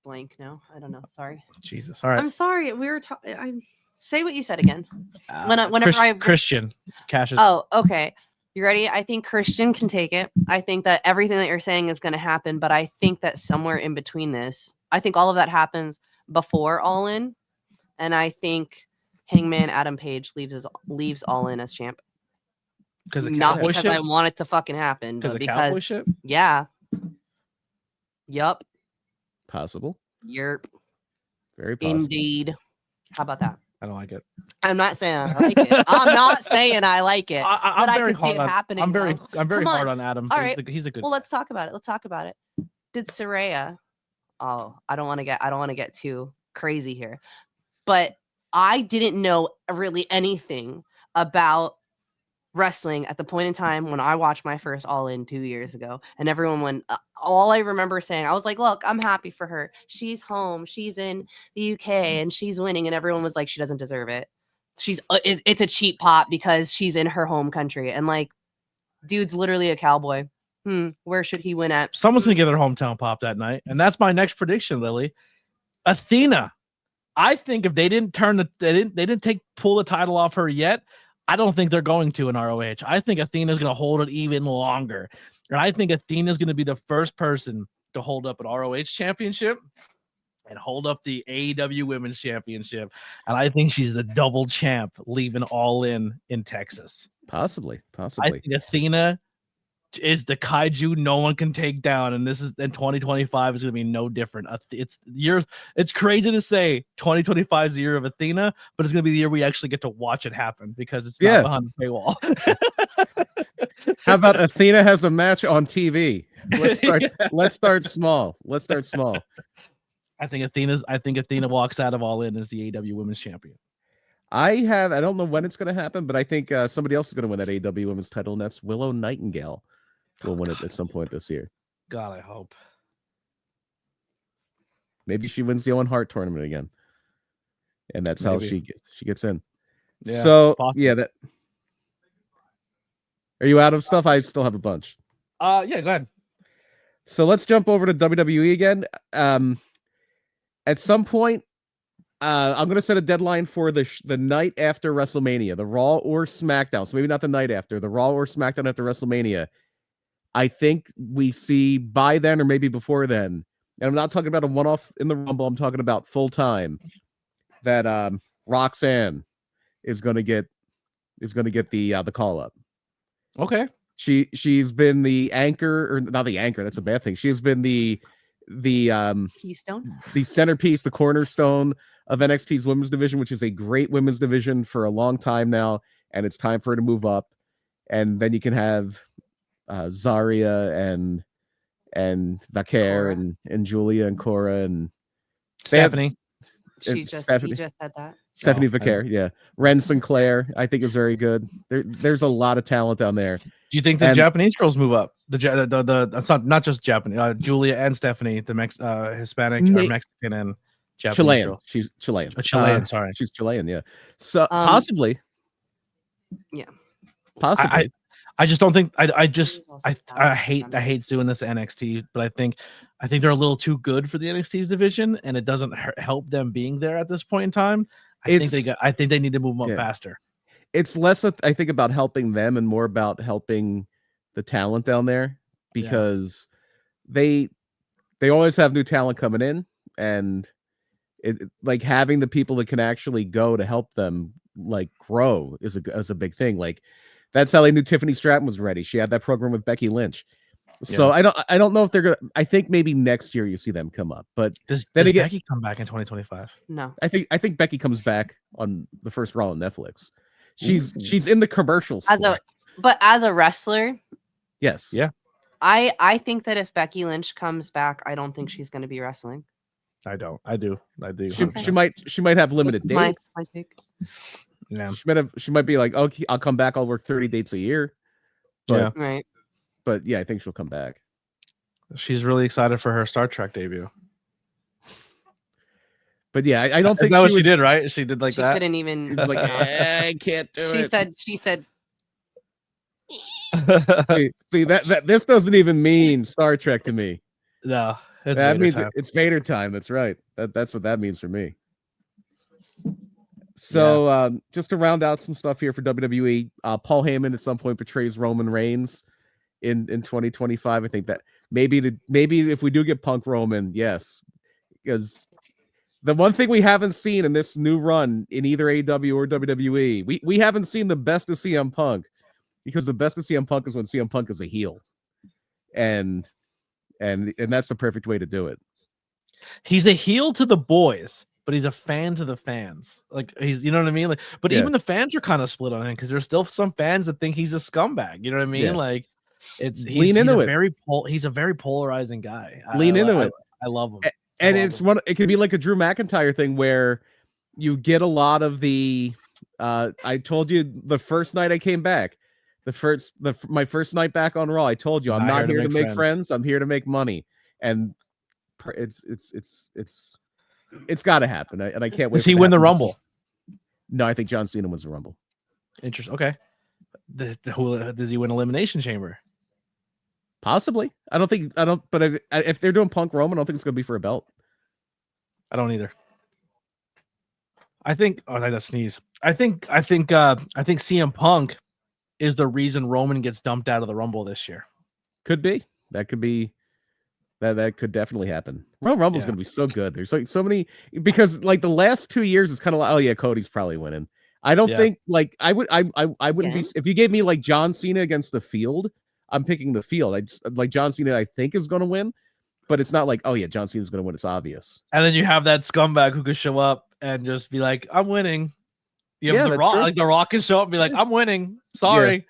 Blank. No, I don't know. Sorry. Jesus. All right. I'm sorry. We were talking. I say what you said again. Whenever Christian Cash's. Oh, okay. You ready? I think Christian can take it. I think that everything that you're saying is going to happen, but I think that somewhere in between this, I think all of that happens before All In, and I think Hangman Adam Page leaves All In as champ. Not because I want it to fucking happen, but because shit? Yeah. Yup. Possible. Yerp. Very possible. Indeed. How about that? I don't like it. I'm not saying I like it. I'm not saying I like it. I'm but very I can see it happening. I'm very hard on Adam. All right. He's a good. Well, let's talk about it. Did Saraya? Oh, I don't want to get too crazy here, but I didn't know really anything about wrestling at the point in time when I watched my first All In 2 years ago, and everyone went. All I remember saying, I was like, "Look, I'm happy for her. She's home. She's in the UK, and she's winning." And everyone was like, "She doesn't deserve it. It's a cheap pop because she's in her home country." And like, dude's literally a cowboy. Where should he win at? Someone's gonna get their hometown pop that night, and that's my next prediction, Lily. Athena. I think if they didn't pull the title off her yet, I don't think they're going to in ROH. I think Athena's going to hold it even longer. And I think Athena's going to be the first person to hold up an ROH championship and hold up the AEW Women's Championship. And I think she's the double champ leaving All In Texas. Possibly. I think Athena is the kaiju no one can take down, and 2025 is going to be no different. It's crazy to say 2025 is the year of Athena, but it's going to be the year we actually get to watch it happen because it's not behind the paywall. How about Athena has a match on TV? Let's start small. I think Athena walks out of All In as the AEW Women's Champion. I don't know when it's going to happen, but I think somebody else is going to win that AEW Women's title, and that's Willow Nightingale. Will win it at some point this year. God, I hope. Maybe she wins the Owen Hart tournament again, and that's how she gets in. Yeah, so possible. Yeah, that. Are you out of stuff? I still have a bunch. Yeah, go ahead. So let's jump over to WWE again. At some point, I'm going to set a deadline for the night after WrestleMania, the Raw or SmackDown. So maybe not the night after, the Raw or SmackDown after WrestleMania. I think we see by then or maybe before then, and I'm not talking about a one-off in the Rumble, I'm talking about full-time, that Roxanne is going to get the call-up. Okay. She's been the anchor, or not the anchor, that's a bad thing. She's been the keystone, the centerpiece, the cornerstone of NXT's women's division, which is a great women's division for a long time now, and it's time for her to move up. And then you can have Zarya and Vaquer and Julia and Cora and Stephanie. He just said that. Stephanie Vaquer, yeah. Ren Sinclair, I think is very good. There's a lot of talent down there. Do you think the Japanese girls move up? It's not just Japanese. Julia and Stephanie, the Hispanic or Mexican and Japanese Chilean. girl. She's Chilean. Chilean, sorry. She's Chilean, yeah. So possibly. Yeah. Possibly. I just don't think I hate doing this to NXT, but I think they're a little too good for the NXT's division, and it doesn't help them being there at this point in time. I think they need to move them up faster. It's less, I think, about helping them and more about helping the talent down there, because they always have new talent coming in, and it like having the people that can actually go to help them like grow is a big thing. Like that's how they knew Tiffany Stratton was ready. She had that program with Becky Lynch. So I don't know if they're gonna. I think maybe next year you see them come up. But does Becky come back in 2025? No, I think Becky comes back on the first Raw on Netflix. She's in the commercials. But as a wrestler, yes, yeah. I think that if Becky Lynch comes back, I don't think she's going to be wrestling. I don't. I do. She might have limited dates. My pick. Yeah. She might be like, okay, I'll come back. I'll work 30 dates a year. But, Right. But yeah, I think she'll come back. She's really excited for her Star Trek debut. But yeah, I don't think that what she did, right? She did like she that. couldn't even. She's like, I can't do She it. said. See that this doesn't even mean Star Trek to me. No, that means time. it's Vader time. That's right. That's what that means for me. So just to round out some stuff here for WWE, Paul Heyman at some point portrays Roman Reigns in 2025. I think that maybe if we do get Punk Roman, yes, because the one thing we haven't seen in this new run in either AEW or WWE, we haven't seen the best of CM Punk, because the best of CM Punk is when CM Punk is a heel, and that's the perfect way to do it. He's a heel to the boys, but he's a fan to the fans. Like he's, you know what I mean? Like, but even the fans are kind of split on him because there's still some fans that think he's a scumbag. You know what I mean? Yeah. Like, he's a very polarizing guy. Lean into it. I love him. And it could be like a Drew McIntyre thing where you get a lot of the I told you the first night I came back, my first night back on Raw, I told you I'm not here to make friends. I'm here to make money. And it's got to happen. And I can't wait. Does he win the Rumble? No, I think John Cena wins the Rumble. Interesting. Okay. Does he win Elimination Chamber? Possibly. But if they're doing Punk Roman, I don't think it's going to be for a belt. I don't either. I think. Oh, I just sneeze. I think CM Punk is the reason Roman gets dumped out of the Rumble this year. Could be. That could be. That could definitely happen. Royal Rumble's going to be so good. There's like so many, because like the last 2 years is kind of like, oh yeah, Cody's probably winning. I don't think like I wouldn't be, if you gave me like John Cena against the Field, I'm picking the Field. I just like John Cena, I think is going to win, but it's not like, oh yeah, John Cena's going to win. It's obvious. And then you have that scumbag who could show up and just be like, I'm winning. You have the Rock, like the Rock can show up and be like, I'm winning. Sorry. Yeah.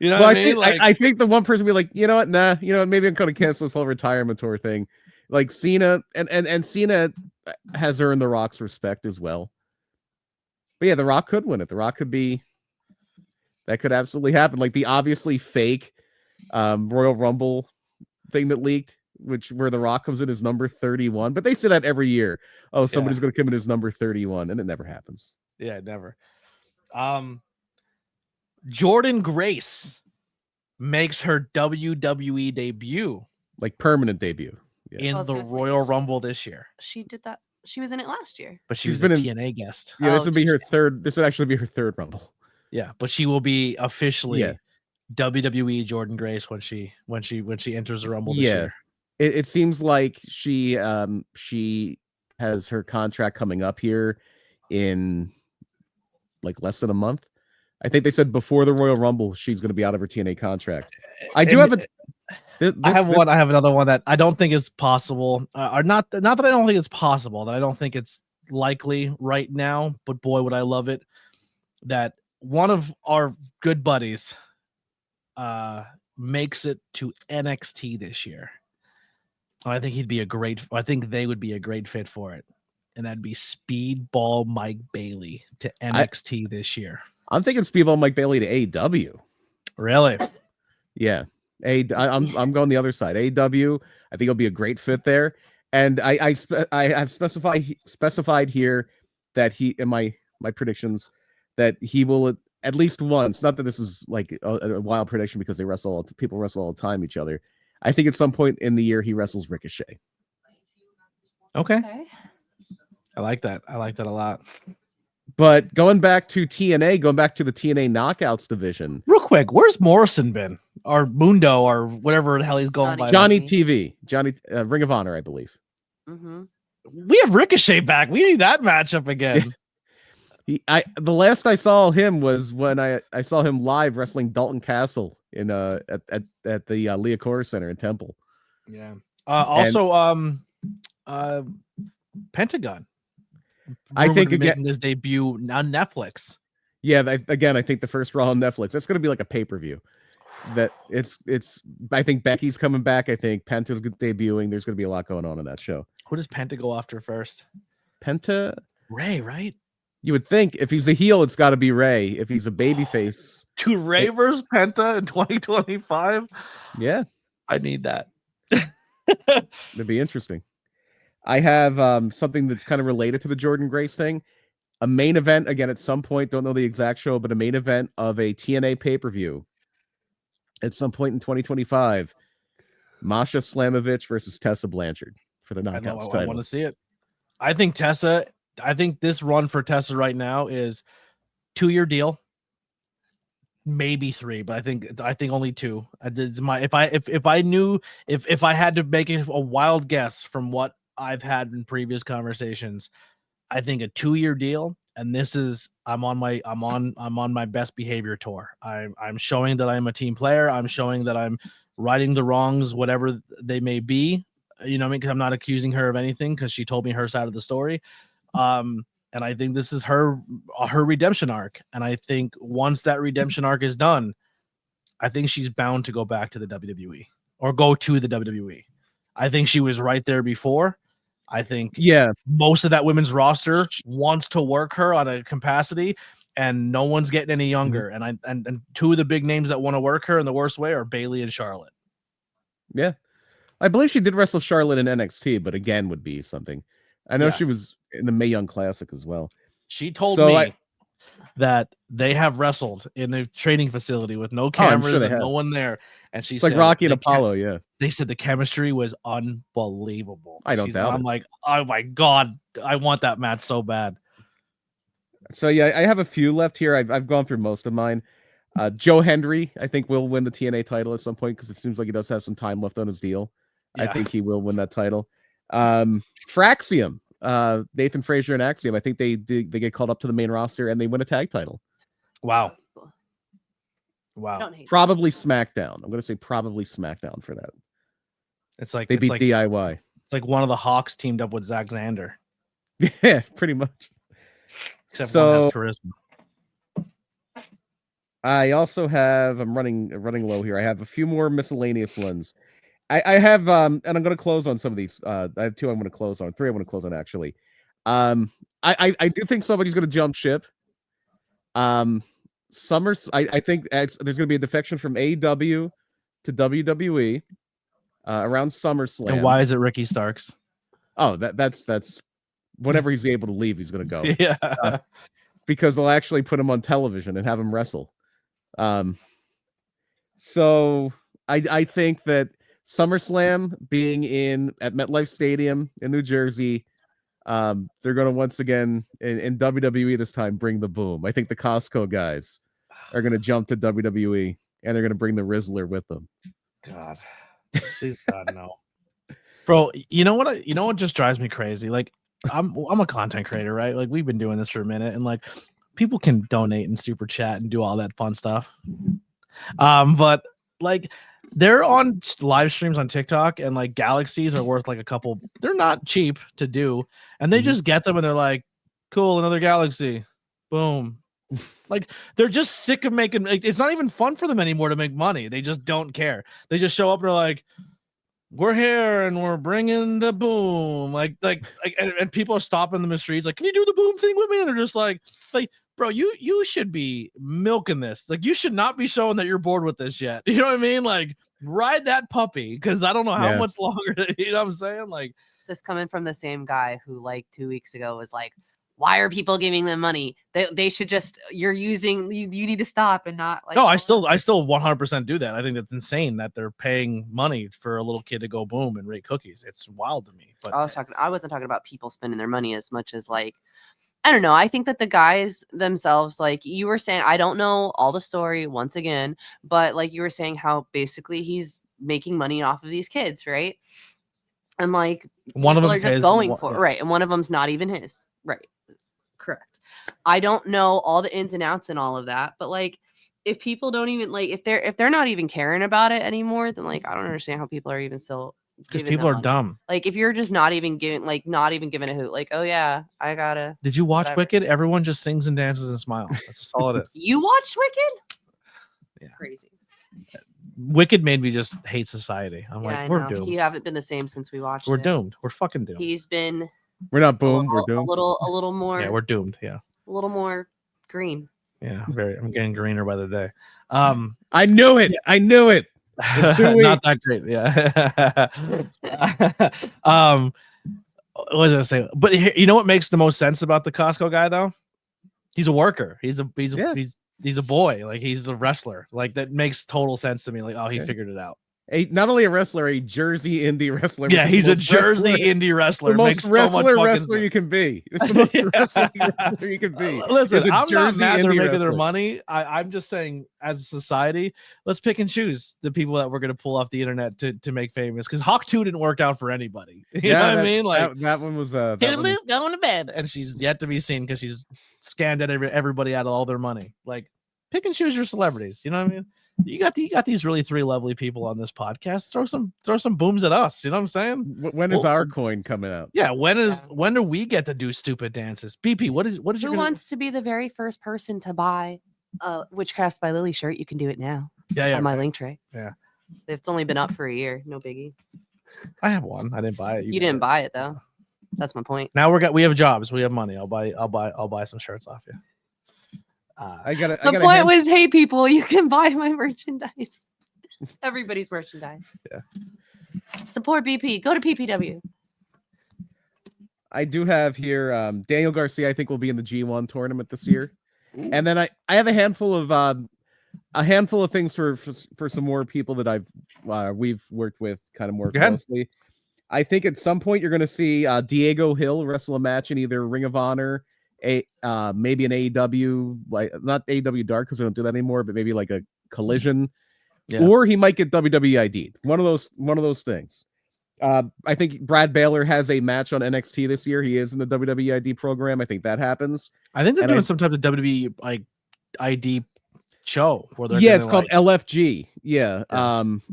You know what I mean? I think the one person be like, you know what? Nah, you know, maybe I'm going to cancel this whole retirement tour thing. Like Cena and Cena has earned the Rock's respect as well. But yeah, the Rock could win it. The Rock could be, that could absolutely happen. Like the obviously fake Royal Rumble thing that leaked, where the Rock comes in as number 31. But they say that every year. Oh, somebody's going to come in as number 31, and it never happens. Yeah, never. Jordan Grace makes her WWE debut, like permanent debut, in the Royal Rumble this year. She did that. She was in it last year, but she's been a TNA guest. Yeah, this would be her third. This would actually be her third Rumble. Yeah, but she will be officially WWE Jordan Grace when she enters the Rumble this year. It seems like she has her contract coming up here in like less than a month. I think they said before the Royal Rumble she's going to be out of her TNA contract. I do have a. I have another one that I don't think is possible. Or not that I don't think it's possible. That I don't think it's likely right now. But boy, would I love it. That one of our good buddies makes it to NXT this year. I think I think they would be a great fit for it. And that'd be Speedball Mike Bailey to NXT this year. I'm thinking Speedball Mike Bailey to AEW. Really? Yeah. I'm going the other side. AEW, I think it'll be a great fit there. And I have specified here that he, in my predictions, that he will at least once, not that this is like a wild prediction because people wrestle all the time each other. I think at some point in the year he wrestles Ricochet. Okay. I like that. I like that a lot. But going back to the TNA Knockouts division. Real quick, where's Morrison been? Or Mundo, or whatever the hell he's going by. Johnny TV. Ring of Honor, I believe. Mm-hmm. We have Ricochet back. We need that matchup again. The last I saw him was when I saw him live wrestling Dalton Castle in at the Liacouras Center in Temple. Yeah. Pentagon. I think making his debut on Netflix. Yeah, I think the first Raw on Netflix. That's going to be like a pay-per-view. That it's. I think Becky's coming back. I think Penta's debuting. There's going to be a lot going on in that show. Who does Penta go after first? Penta Ray, right? You would think if he's a heel, it's got to be Ray. If he's a babyface, To Ray versus Penta in 2025. yeah, I need that. it'd be interesting. I have something that's kind of related to the Jordan Grace thing. A main event again at some point. Don't know the exact show, but a main event of a TNA pay-per-view at some point in 2025. Masha Slamovich versus Tessa Blanchard for the Knockouts title. I want to see it. I think this run for Tessa right now is 2-year deal, maybe 3, but I think only 2. If I had to make a wild guess from what I've had in previous conversations, I think a 2-year deal, and this is I'm on my best behavior tour. I'm showing that I'm a team player. I'm showing that I'm righting the wrongs, whatever they may be. You know what I mean? Because I'm not accusing her of anything because she told me her side of the story. And I think this is her redemption arc. And I think once that redemption arc is done, I think she's bound to go back to the WWE or go to the WWE. I think she was right there before. I think most of that women's roster wants to work her on a capacity, and no one's getting any younger. And and 2 of the big names that want to work her in the worst way are Bayley and Charlotte. Yeah. I believe she did wrestle Charlotte in NXT, but again would be something. I know she was in the Mae Young Classic as well. She told me that they have wrestled in a training facility with no cameras and no one there. And she said, like Rocky and Apollo, yeah. They said the chemistry was unbelievable. I don't doubt it. I'm like, oh my God, I want that match so bad. So yeah, I have a few left here. I've gone through most of mine. Joe Hendry, I think, will win the TNA title at some point because it seems like he does have some time left on his deal. Yeah. I think he will win that title. Fraxium, Nathan Frazier and Axiom, I think they get called up to the main roster and they win a tag title. Wow. Probably SmackDown. I'm going to say probably SmackDown for that. It's like they beat DIY. It's like one of the Hawks teamed up with Zack Xander. Yeah, pretty much. Except one has charisma. I also have, I'm running low here. I have a few more miscellaneous ones. I have, and I'm going to close on some of these. I have 2 I'm going to close on, 3 I want to close on actually. I do think somebody's going to jump ship. Summers, I think there's going to be a defection from AEW to WWE around SummerSlam. And why is it Ricky Starks? Oh, that's whenever he's able to leave, he's going to go. Yeah, because they'll actually put him on television and have him wrestle. So I think that SummerSlam being at MetLife Stadium in New Jersey, they're going to once again in WWE this time bring the boom. I think the Costco guys are going to jump to WWE and they're going to bring the Rizzler with them. God, please God no, bro. You know what just drives me crazy? Like I'm a content creator, right? Like we've been doing this for a minute, and like people can donate and super chat and do all that fun stuff. But like they're on live streams on TikTok and like galaxies are worth like a couple. They're not cheap to do, and they just get them and they're like, cool, another galaxy, boom. Like they're just sick of making. Like, it's not even fun for them anymore to make money. They just don't care. They just show up and they're like, we're here and we're bringing the boom. And people are stopping them in the streets. Like, can you do the boom thing with me? And they're just like, bro, you should be milking this. Like, you should not be showing that you're bored with this yet. You know what I mean? Like, ride that puppy because I don't know how much longer. You know what I'm saying? Like, this coming from the same guy who like 2 weeks ago was like, why are people giving them money? They should just, you need to stop and not like. No, I still 100% do that. I think that's insane that they're paying money for a little kid to go boom and rate cookies. It's wild to me. But I wasn't talking about people spending their money as much as like, I don't know. I think that the guys themselves, like you were saying, I don't know all the story once again, but like you were saying how basically he's making money off of these kids, right? And like one of them are just going for it, right? And one of them's not even his, right? Correct. I don't know all the ins and outs and all of that, but like if people don't even like if they're not even caring about it anymore, then like I don't understand how people are even still, because people are dumb. Like if you're just not even giving a hoot, like, oh yeah, I gotta. Did you watch Wicked? Everyone just sings and dances and smiles. That's just all it is. You watched Wicked? Yeah. Crazy. Wicked made me just hate society. I'm like, we're doomed. You haven't been the same since we watched it. We're doomed. We're fucking doomed. He's been. We're not boom. We're doomed. A little more. Yeah, we're doomed. Yeah. A little more green. Yeah, I'm getting greener by the day. I knew it. I knew it. In 2 Not weeks. that great. Yeah. What was I gonna say? But you know what makes the most sense about the Costco guy though? He's a worker. He's a boy. Like he's a wrestler. Like that makes total sense to me. Like, oh, he figured it out. Not only a wrestler, a Jersey indie wrestler. Yeah, he's a Jersey indie wrestler. The most makes so much wrestler you can be. It's the most wrestling wrestler you can be. Listen, I'm not mad they're making their wrestler. money. I'm just saying, as a society, let's pick and choose the people that we're going to pull off the internet to make famous. Because Hawk 2 didn't work out for anybody. You know what I mean? Like that one was going to bed, and she's yet to be seen because she's scammed at everybody out of all their money. Like, pick and choose your celebrities. You know what I mean? You got these really three lovely people on this podcast. Throw some booms at us. You know what I'm saying? When is our coin coming out? Yeah, when do we get to do stupid dances? BP, what is Who wants to be the very first person to buy a Witchcrafts by Lilly shirt? You can do it now. Yeah. On my link tray. Yeah. It's only been up for a year. No biggie. I have one. I didn't buy it. You didn't buy it though. That's my point. Now we have jobs. We have money. I'll buy some shirts off you. The point was, hey people, you can buy my merchandise. Everybody's merchandise. Yeah. Support BP. Go to PPW. I do have here Daniel Garcia. I think will be in the G1 tournament this year, and then I have a handful of things for some more people that we've worked with kind of more closely. I think at some point you're going to see Diego Hill wrestle a match in either Ring of Honor, maybe an AEW, like not AEW Dark because we don't do that anymore, but maybe like a Collision, or he might get WWE ID'd. One of those things. I think Brad Baylor has a match on NXT this year. He is in the WWE ID program. I think that happens. I think they're doing some type of WWE like ID show where they're it's called LFG.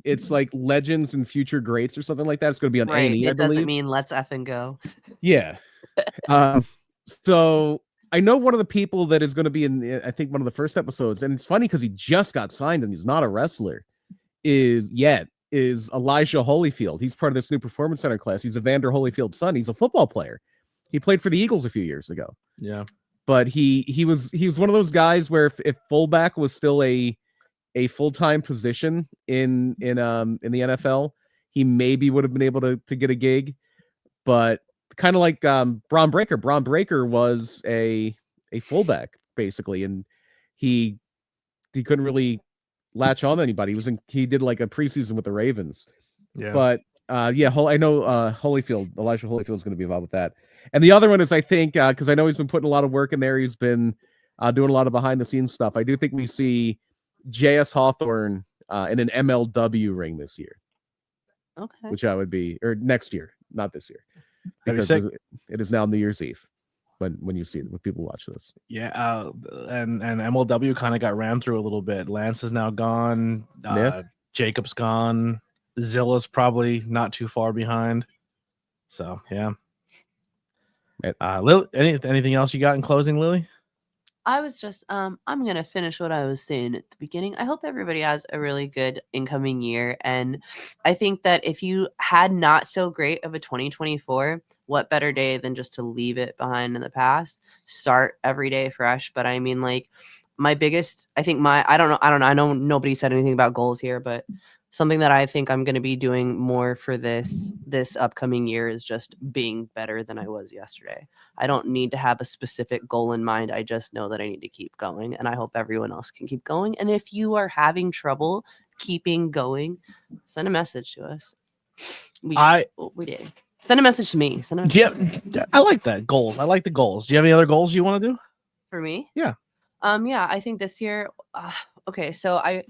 It's like Legends and Future Greats or something like that. It's going to be on A&E. It doesn't mean let's effing go. Yeah. So I know one of the people that is going to be in, I think, one of the first episodes, and it's funny because he just got signed and he's not a wrestler, is Elijah Holyfield. He's part of this new Performance Center class. He's Evander Holyfield's son. He's a football player. He played for the Eagles a few years ago. Yeah. But he was one of those guys where if fullback was still a full-time position in the NFL, he maybe would have been able to get a gig. But kind of like Braun Breaker. Braun Breaker was a fullback basically, and he couldn't really latch on to anybody. He did like a preseason with the Ravens. Yeah. But I know Elijah Holyfield is going to be involved with that. And the other one is, I think, because I know he's been putting a lot of work in there. He's been doing a lot of behind the scenes stuff. I do think we see J.S. Hawthorne in an MLW ring this year. Okay. Which I would be, or next year, not this year, because it is now New Year's Eve when you see it, when people watch this. Yeah, and MLW kind of got rammed through a little bit. Lance is now gone. Jacob's gone. Zilla's probably not too far behind. So yeah. Lily, anything else you got in closing, Lily? I was just I'm gonna finish what I was saying at the beginning. I hope everybody has a really good incoming year, and I think that if you had not so great of a 2024, what better day than just to leave it behind in the past, start every day fresh. But I mean, like, my biggest, I don't know, I know nobody said anything about goals here, but something that I think I'm going to be doing more for this upcoming year is just being better than I was yesterday. I don't need to have a specific goal in mind. I just know that I need to keep going, and I hope everyone else can keep going. And if you are having trouble keeping going, send a message to us. We did. Send a message to me. Yeah, I like that. Goals. I like the goals. Do you have any other goals you want to do? For me? Yeah. Yeah, I think this year, okay, so I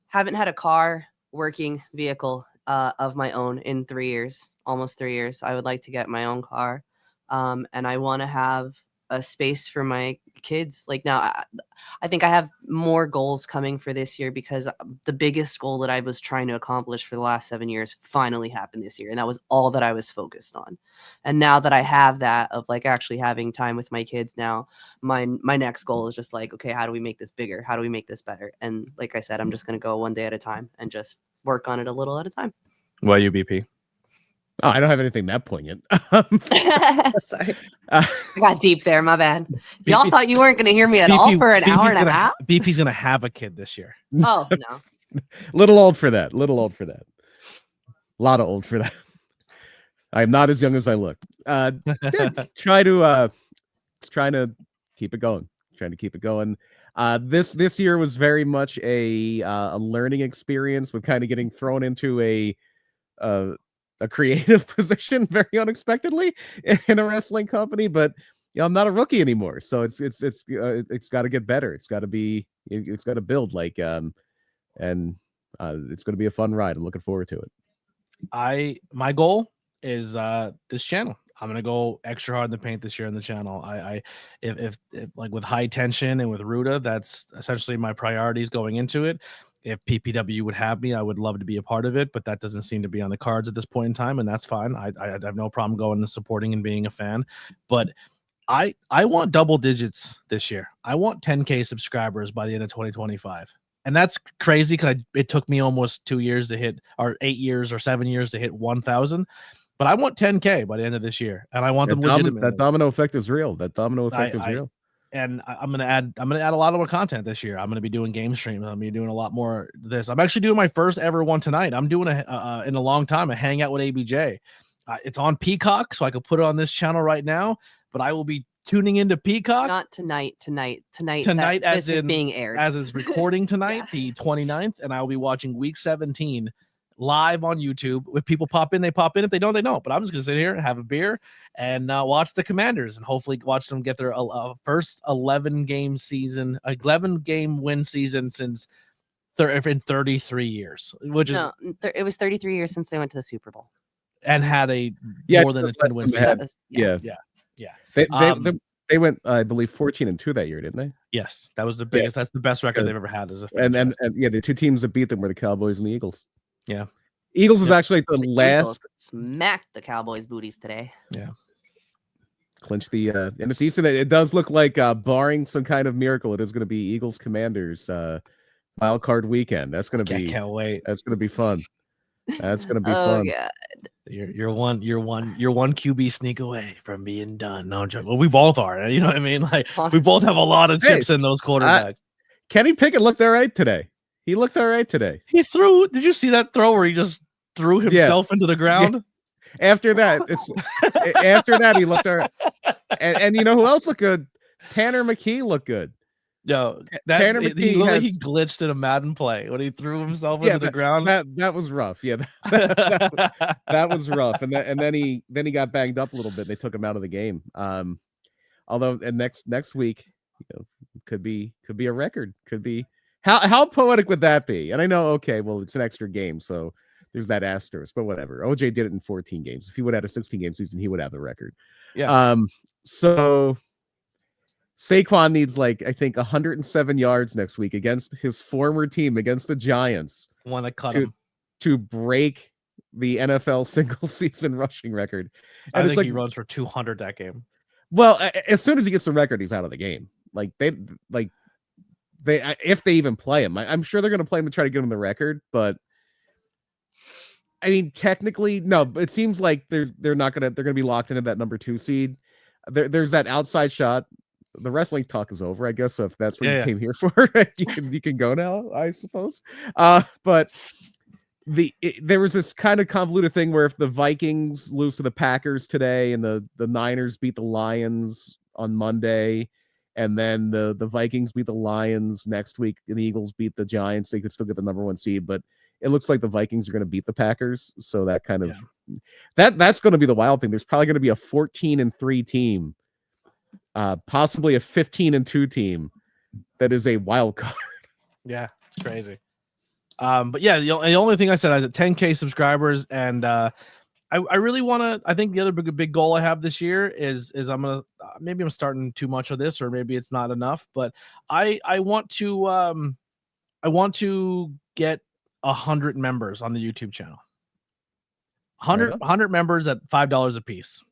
haven't had a working vehicle of my own in 3 years, almost 3 years. I would like to get my own car, and I want to have a space for my kids. Like, now I think I have more goals coming for this year, because the biggest goal that I was trying to accomplish for the last 7 years finally happened this year, and that was all that I was focused on. And now that I have that, of like actually having time with my kids, now my next goal is just like, okay, how do we make this bigger? How do we make this better? And like I said, I'm just going to go one day at a time and just work on it a little at a time. Why you, BP? Oh, I don't have anything that poignant. Sorry, I got deep there. My bad. Y'all BP thought you weren't going to hear me at all for an hour and a half. BP's gonna have a kid this year. Oh no, Little old for that. Little old for that. A lot of old for that. I am not as young as I look. Trying to keep it going. Trying to keep it going. This year was very much a learning experience with kind of getting thrown into a creative position very unexpectedly in a wrestling company. But I'm not a rookie anymore, so it's got to get better. It's got to build and it's going to be a fun ride. I'm looking forward to it. My goal is this channel. I'm gonna go extra hard in the paint this year in the channel. If like with high tension and with Ruda, that's essentially my priorities going into it. If PPW would have me, I would love to be a part of it, but that doesn't seem to be on the cards at this point in time, and that's fine. I have no problem going and supporting and being a fan, but I want double digits this year. I want 10K subscribers by the end of 2025. And that's crazy because it took me almost 2 years to hit, or 8 years or 7 years to hit 1,000. But I want 10K by the end of this year, and I want them legitimately. That domino effect is real. That domino effect is real. And I'm gonna add a lot more content this year. I'm gonna be doing game streams. I'm gonna be doing a lot more of this. I'm actually doing my first ever one tonight. I'm doing in a long time a hangout with ABJ. It's on Peacock, so I could put it on this channel right now. But I will be tuning into Peacock. Not tonight. Tonight, as this is being aired as it's recording tonight, the 29th, and I will be watching week 17 live on YouTube. If people pop in, they pop in. If they don't, they don't. But I'm just gonna sit here and have a beer and watch the Commanders and hopefully watch them get their first 11 game win season since in 33 years, which is it was 33 years since they went to the Super Bowl and had more than a 10 win season. They went, I believe, 14-2 that year, didn't they? Yes, that was the biggest. That's the best record they've ever had as a franchise. And the two teams that beat them were the Cowboys and the Eagles. Yeah, Eagles is actually the last. Eagles smacked the Cowboys' booties today. Yeah, clinched the NFC East. It does look like, barring some kind of miracle, it is going to be Eagles Commanders wild card weekend. That's going to be. Can't wait. That's going to be fun. That's going to be fun. God. You're one QB sneak away from being done. No, I'm joking. Well, we both are. You know what I mean? Like we both have a lot of chips in those quarterbacks. Kenny Pickett looked all right today. He looked all right today. He threw. Did you see that throw where he just threw himself into the ground? Yeah. After that, he looked all right. And you know who else looked good? Tanner McKee looked good. Yo, Tanner McKee he glitched in a Madden play when he threw himself into the ground. That was rough. Yeah, that was rough. And then he got banged up a little bit. And they took him out of the game. Although next week, could be a record. Could be. How poetic would that be? And I know, okay, well, it's an extra game, so there's that asterisk, but whatever. OJ did it in 14 games. If he would have had a 16-game season, he would have the record. Yeah. So Saquon needs, like, I think 107 yards next week against his former team, against the Giants. One that cut him. To break the NFL single season rushing record. And I think he runs for 200 that game. Well, as soon as he gets the record, he's out of the game. If they even play him, I'm sure they're going to play him to try to get him the record. But I mean, technically, no. It seems like they're going to be locked into that number 2 seed. There's that outside shot. The wrestling talk is over, I guess. So if that's what you came here for, you can go now, I suppose. But there was this kind of convoluted thing where if the Vikings lose to the Packers today and the Niners beat the Lions on Monday, and then the Vikings beat the Lions next week, and the Eagles beat the Giants, they could still get the number 1 seed. But it looks like the Vikings are going to beat the Packers, so that kind of that's going to be the wild thing. There's probably going to be a 14-3 team, possibly a 15-2 team that is a wild card. Yeah, it's crazy. But yeah, the only thing I said, I had 10K subscribers, and I really want to. I think the other big goal I have this year is I'm gonna maybe I'm starting too much of this, or maybe it's not enough. But I want to get 100 members on the YouTube channel. 100 members at $5 a piece.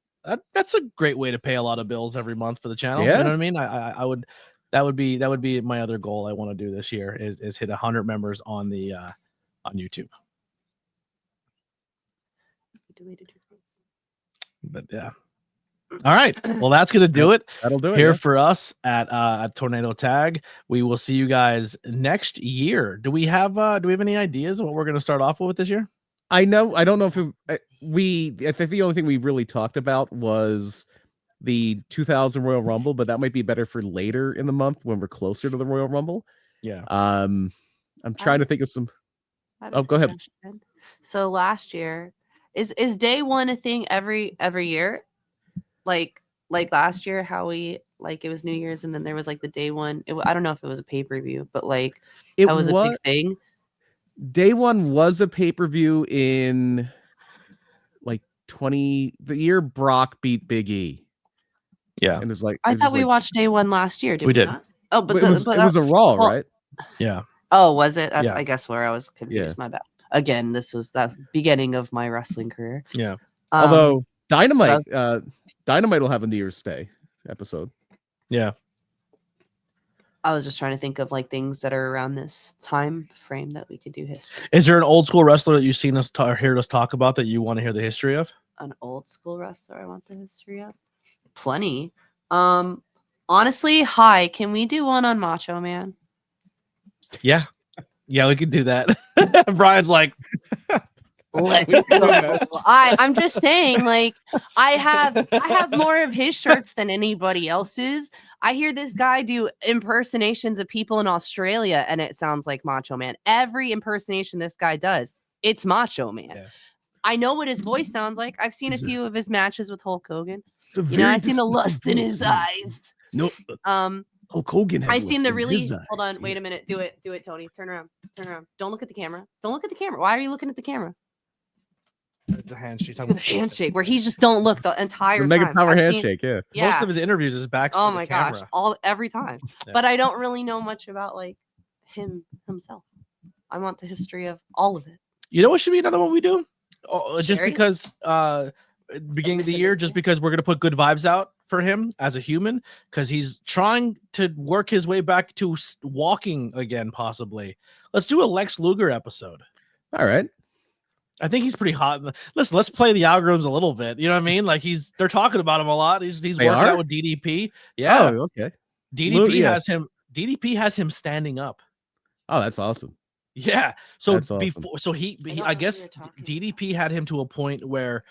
That's a great way to pay a lot of bills every month for the channel. Yeah. You know what I mean? I would. That would be my other goal I want to do this year is hit 100 members on the on YouTube. But yeah. All right. Well, that's gonna do it. That'll do it Here yeah. for us at Tornado Tag. We will see you guys next year. Do we have any ideas of what we're gonna start off with this year? I don't know if I think the only thing we really talked about was the 2000 Royal Rumble, but that might be better for later in the month when we're closer to the Royal Rumble. Yeah. I'm trying to think of some. Oh, go ahead. So last year, is day one a thing every year? Like last year, how we like it was New Year's and then there was like the day one. I don't know if it was a pay-per-view, but like It was a big thing. Day one was a pay-per-view in like the year Brock beat Big E. Yeah. And it's like I thought we watched day one last year. Did we did. Not? Oh, but it was a Raw, right? Yeah. Oh, was it? That's Yeah. I guess where I was confused. My bad. Again, this was the beginning of my wrestling career. Yeah. Although Dynamite will have a New Year's Day episode. Yeah. I was just trying to think of like things that are around this time frame that we could do history. Is there an old school wrestler that you've seen us or heard us talk about that you want to hear the history of? An old school wrestler I want the history of? Plenty. Honestly, can we do one on Macho Man? Yeah. Yeah, we could do that. Brian's like, let's go. I'm just saying, like, I have more of his shirts than anybody else's. I hear this guy do impersonations of people in Australia, and it sounds like Macho Man. Every impersonation this guy does, it's Macho Man. Yeah. I know what his voice sounds like. I've seen a few of his matches with Hulk Hogan. I've seen the lust in his eyes. No. Hulk Hogan. I've seen the really. Hold on. Wait a minute. Do it, Tony. Turn around. Don't look at the camera. Why are you looking at the camera? The handshake. The handshake, where he just don't look the entire Mega time. Power handshake. Yeah. Most of his interviews is back. Oh my gosh, every time. Yeah. But I don't really know much about like himself. I want the history of all of it. You know what should be another one we do? Just because beginning of the year, just because we're gonna put good vibes out for him as a human, because he's trying to work his way back to walking again, possibly. Let's do a Lex Luger episode. All right. I think he's pretty hot. Listen, let's play the algorithms a little bit. You know what I mean? Like they're talking about him a lot. He's working out with DDP. Yeah. Oh, okay. DDP has him standing up. Oh, that's awesome. Yeah. So before, I guess DDP had him to a point where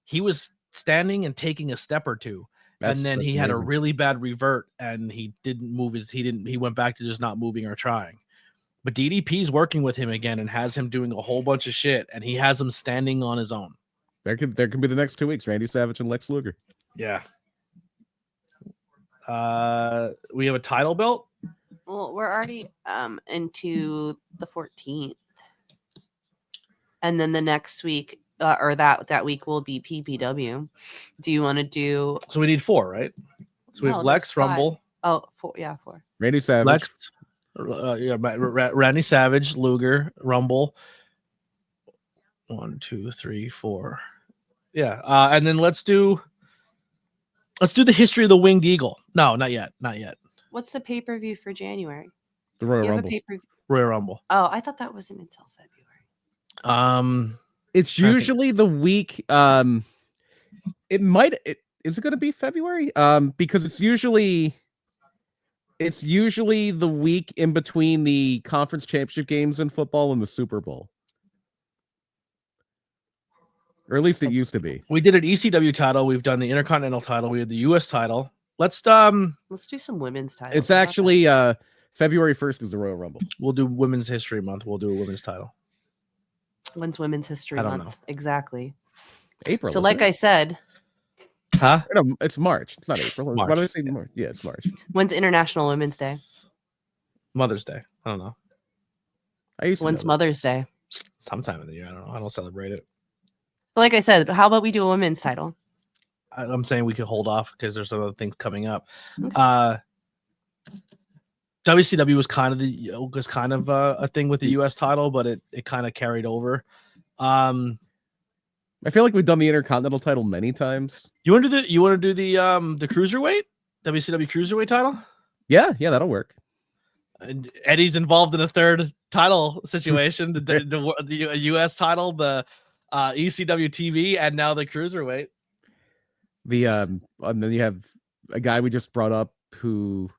he was standing and taking a step or two, and then he had a really bad revert, and he didn't move he went back to just not moving or trying. But DDP's working with him again and has him doing a whole bunch of shit, and he has him standing on his own. There could be the next 2 weeks, Randy Savage and Lex Luger. Yeah. We have a title belt. Well, we're already into the 14th, and then the next week or that week will be PPW. Do you want to do? So we need 4, right? So we have Lex, Rumble. Oh, 4. Yeah, 4. Randy Savage. Lex. Randy Savage, Luger, Rumble. 1, 2, 3, 4. Yeah, and then let's do the history of the Winged Eagle. No, not yet. What's the pay-per-view for January? The Royal Rumble. Royal Rumble. Oh, I thought that wasn't until February. It's usually the week. Is it going to be February? Because it's usually the week in between the conference championship games in football and the Super Bowl. Or at least it used to be. We did an ECW title. We've done the Intercontinental title. We had the US title. Let's do some women's titles. It's actually February 1st is the Royal Rumble. We'll do Women's History Month. We'll do a women's title. When's Women's History Month? Know. Exactly. April. So like I said. Huh? No, it's March. It's not April. March. Why do I say March? Yeah, it's March. When's International Women's Day? Mother's Day. I don't know. When's Mother's Day? Sometime in the year. I don't know. I don't celebrate it. But like I said, how about we do a women's title? I'm saying we could hold off because there's some other things coming up. Okay. WCW was kind of a thing with the US title, but it kind of carried over. I feel like we've done the Intercontinental title many times. You want to do the Cruiserweight WCW Cruiserweight title? Yeah, that'll work. And Eddie's involved in a third title situation: the US title, the ECW TV, and now the Cruiserweight. And then you have a guy we just brought up who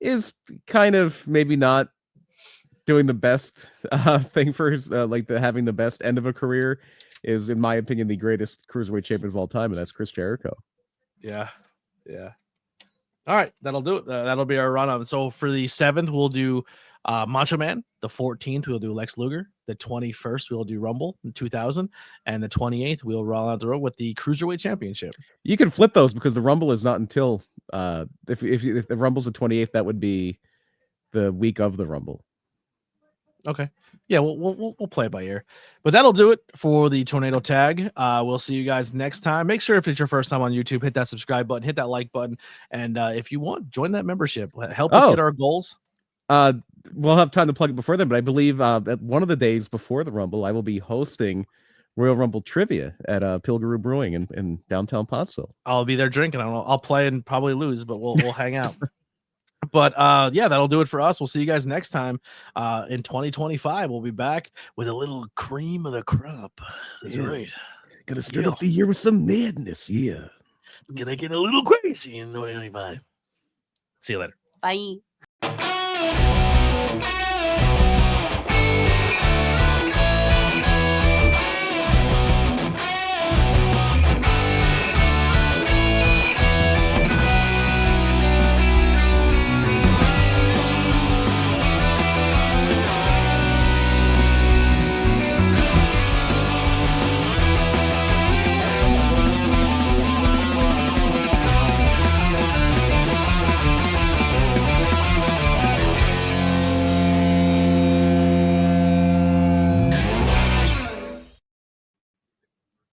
is kind of maybe not doing the best thing for his having the best end of a career, is in my opinion the greatest cruiserweight champion of all time, and that's Chris Jericho. Yeah. All right, that'll do it. That'll be our run-up. So for the 7th, we'll do Macho Man. The 14th, we'll do Lex Luger. The 21st, we'll do Rumble in 2000. And the 28th, we'll roll out the road with the Cruiserweight Championship. You can flip those because the Rumble is not until if the Rumble's the 28th, that would be the week of the Rumble. Okay. Yeah, we'll play it by ear. But that'll do it for the Tornado Tag. We'll see you guys next time. Make sure if it's your first time on YouTube, hit that subscribe button, hit that like button, and if you want, join that membership. Help us get our goals. We'll have time to plug it before then, but I believe at one of the days before the Rumble, I will be hosting Royal Rumble trivia at Pilgrim Brewing in downtown Pottsville. I'll be there drinking. I'll play and probably lose, but we'll hang out. But yeah, that'll do it for us. We'll see you guys next time in 2025. We'll be back with a little cream of the crop. That's right. Gonna start up the year with some madness. Yeah. Gonna get a little crazy in 2025. See you later. Bye.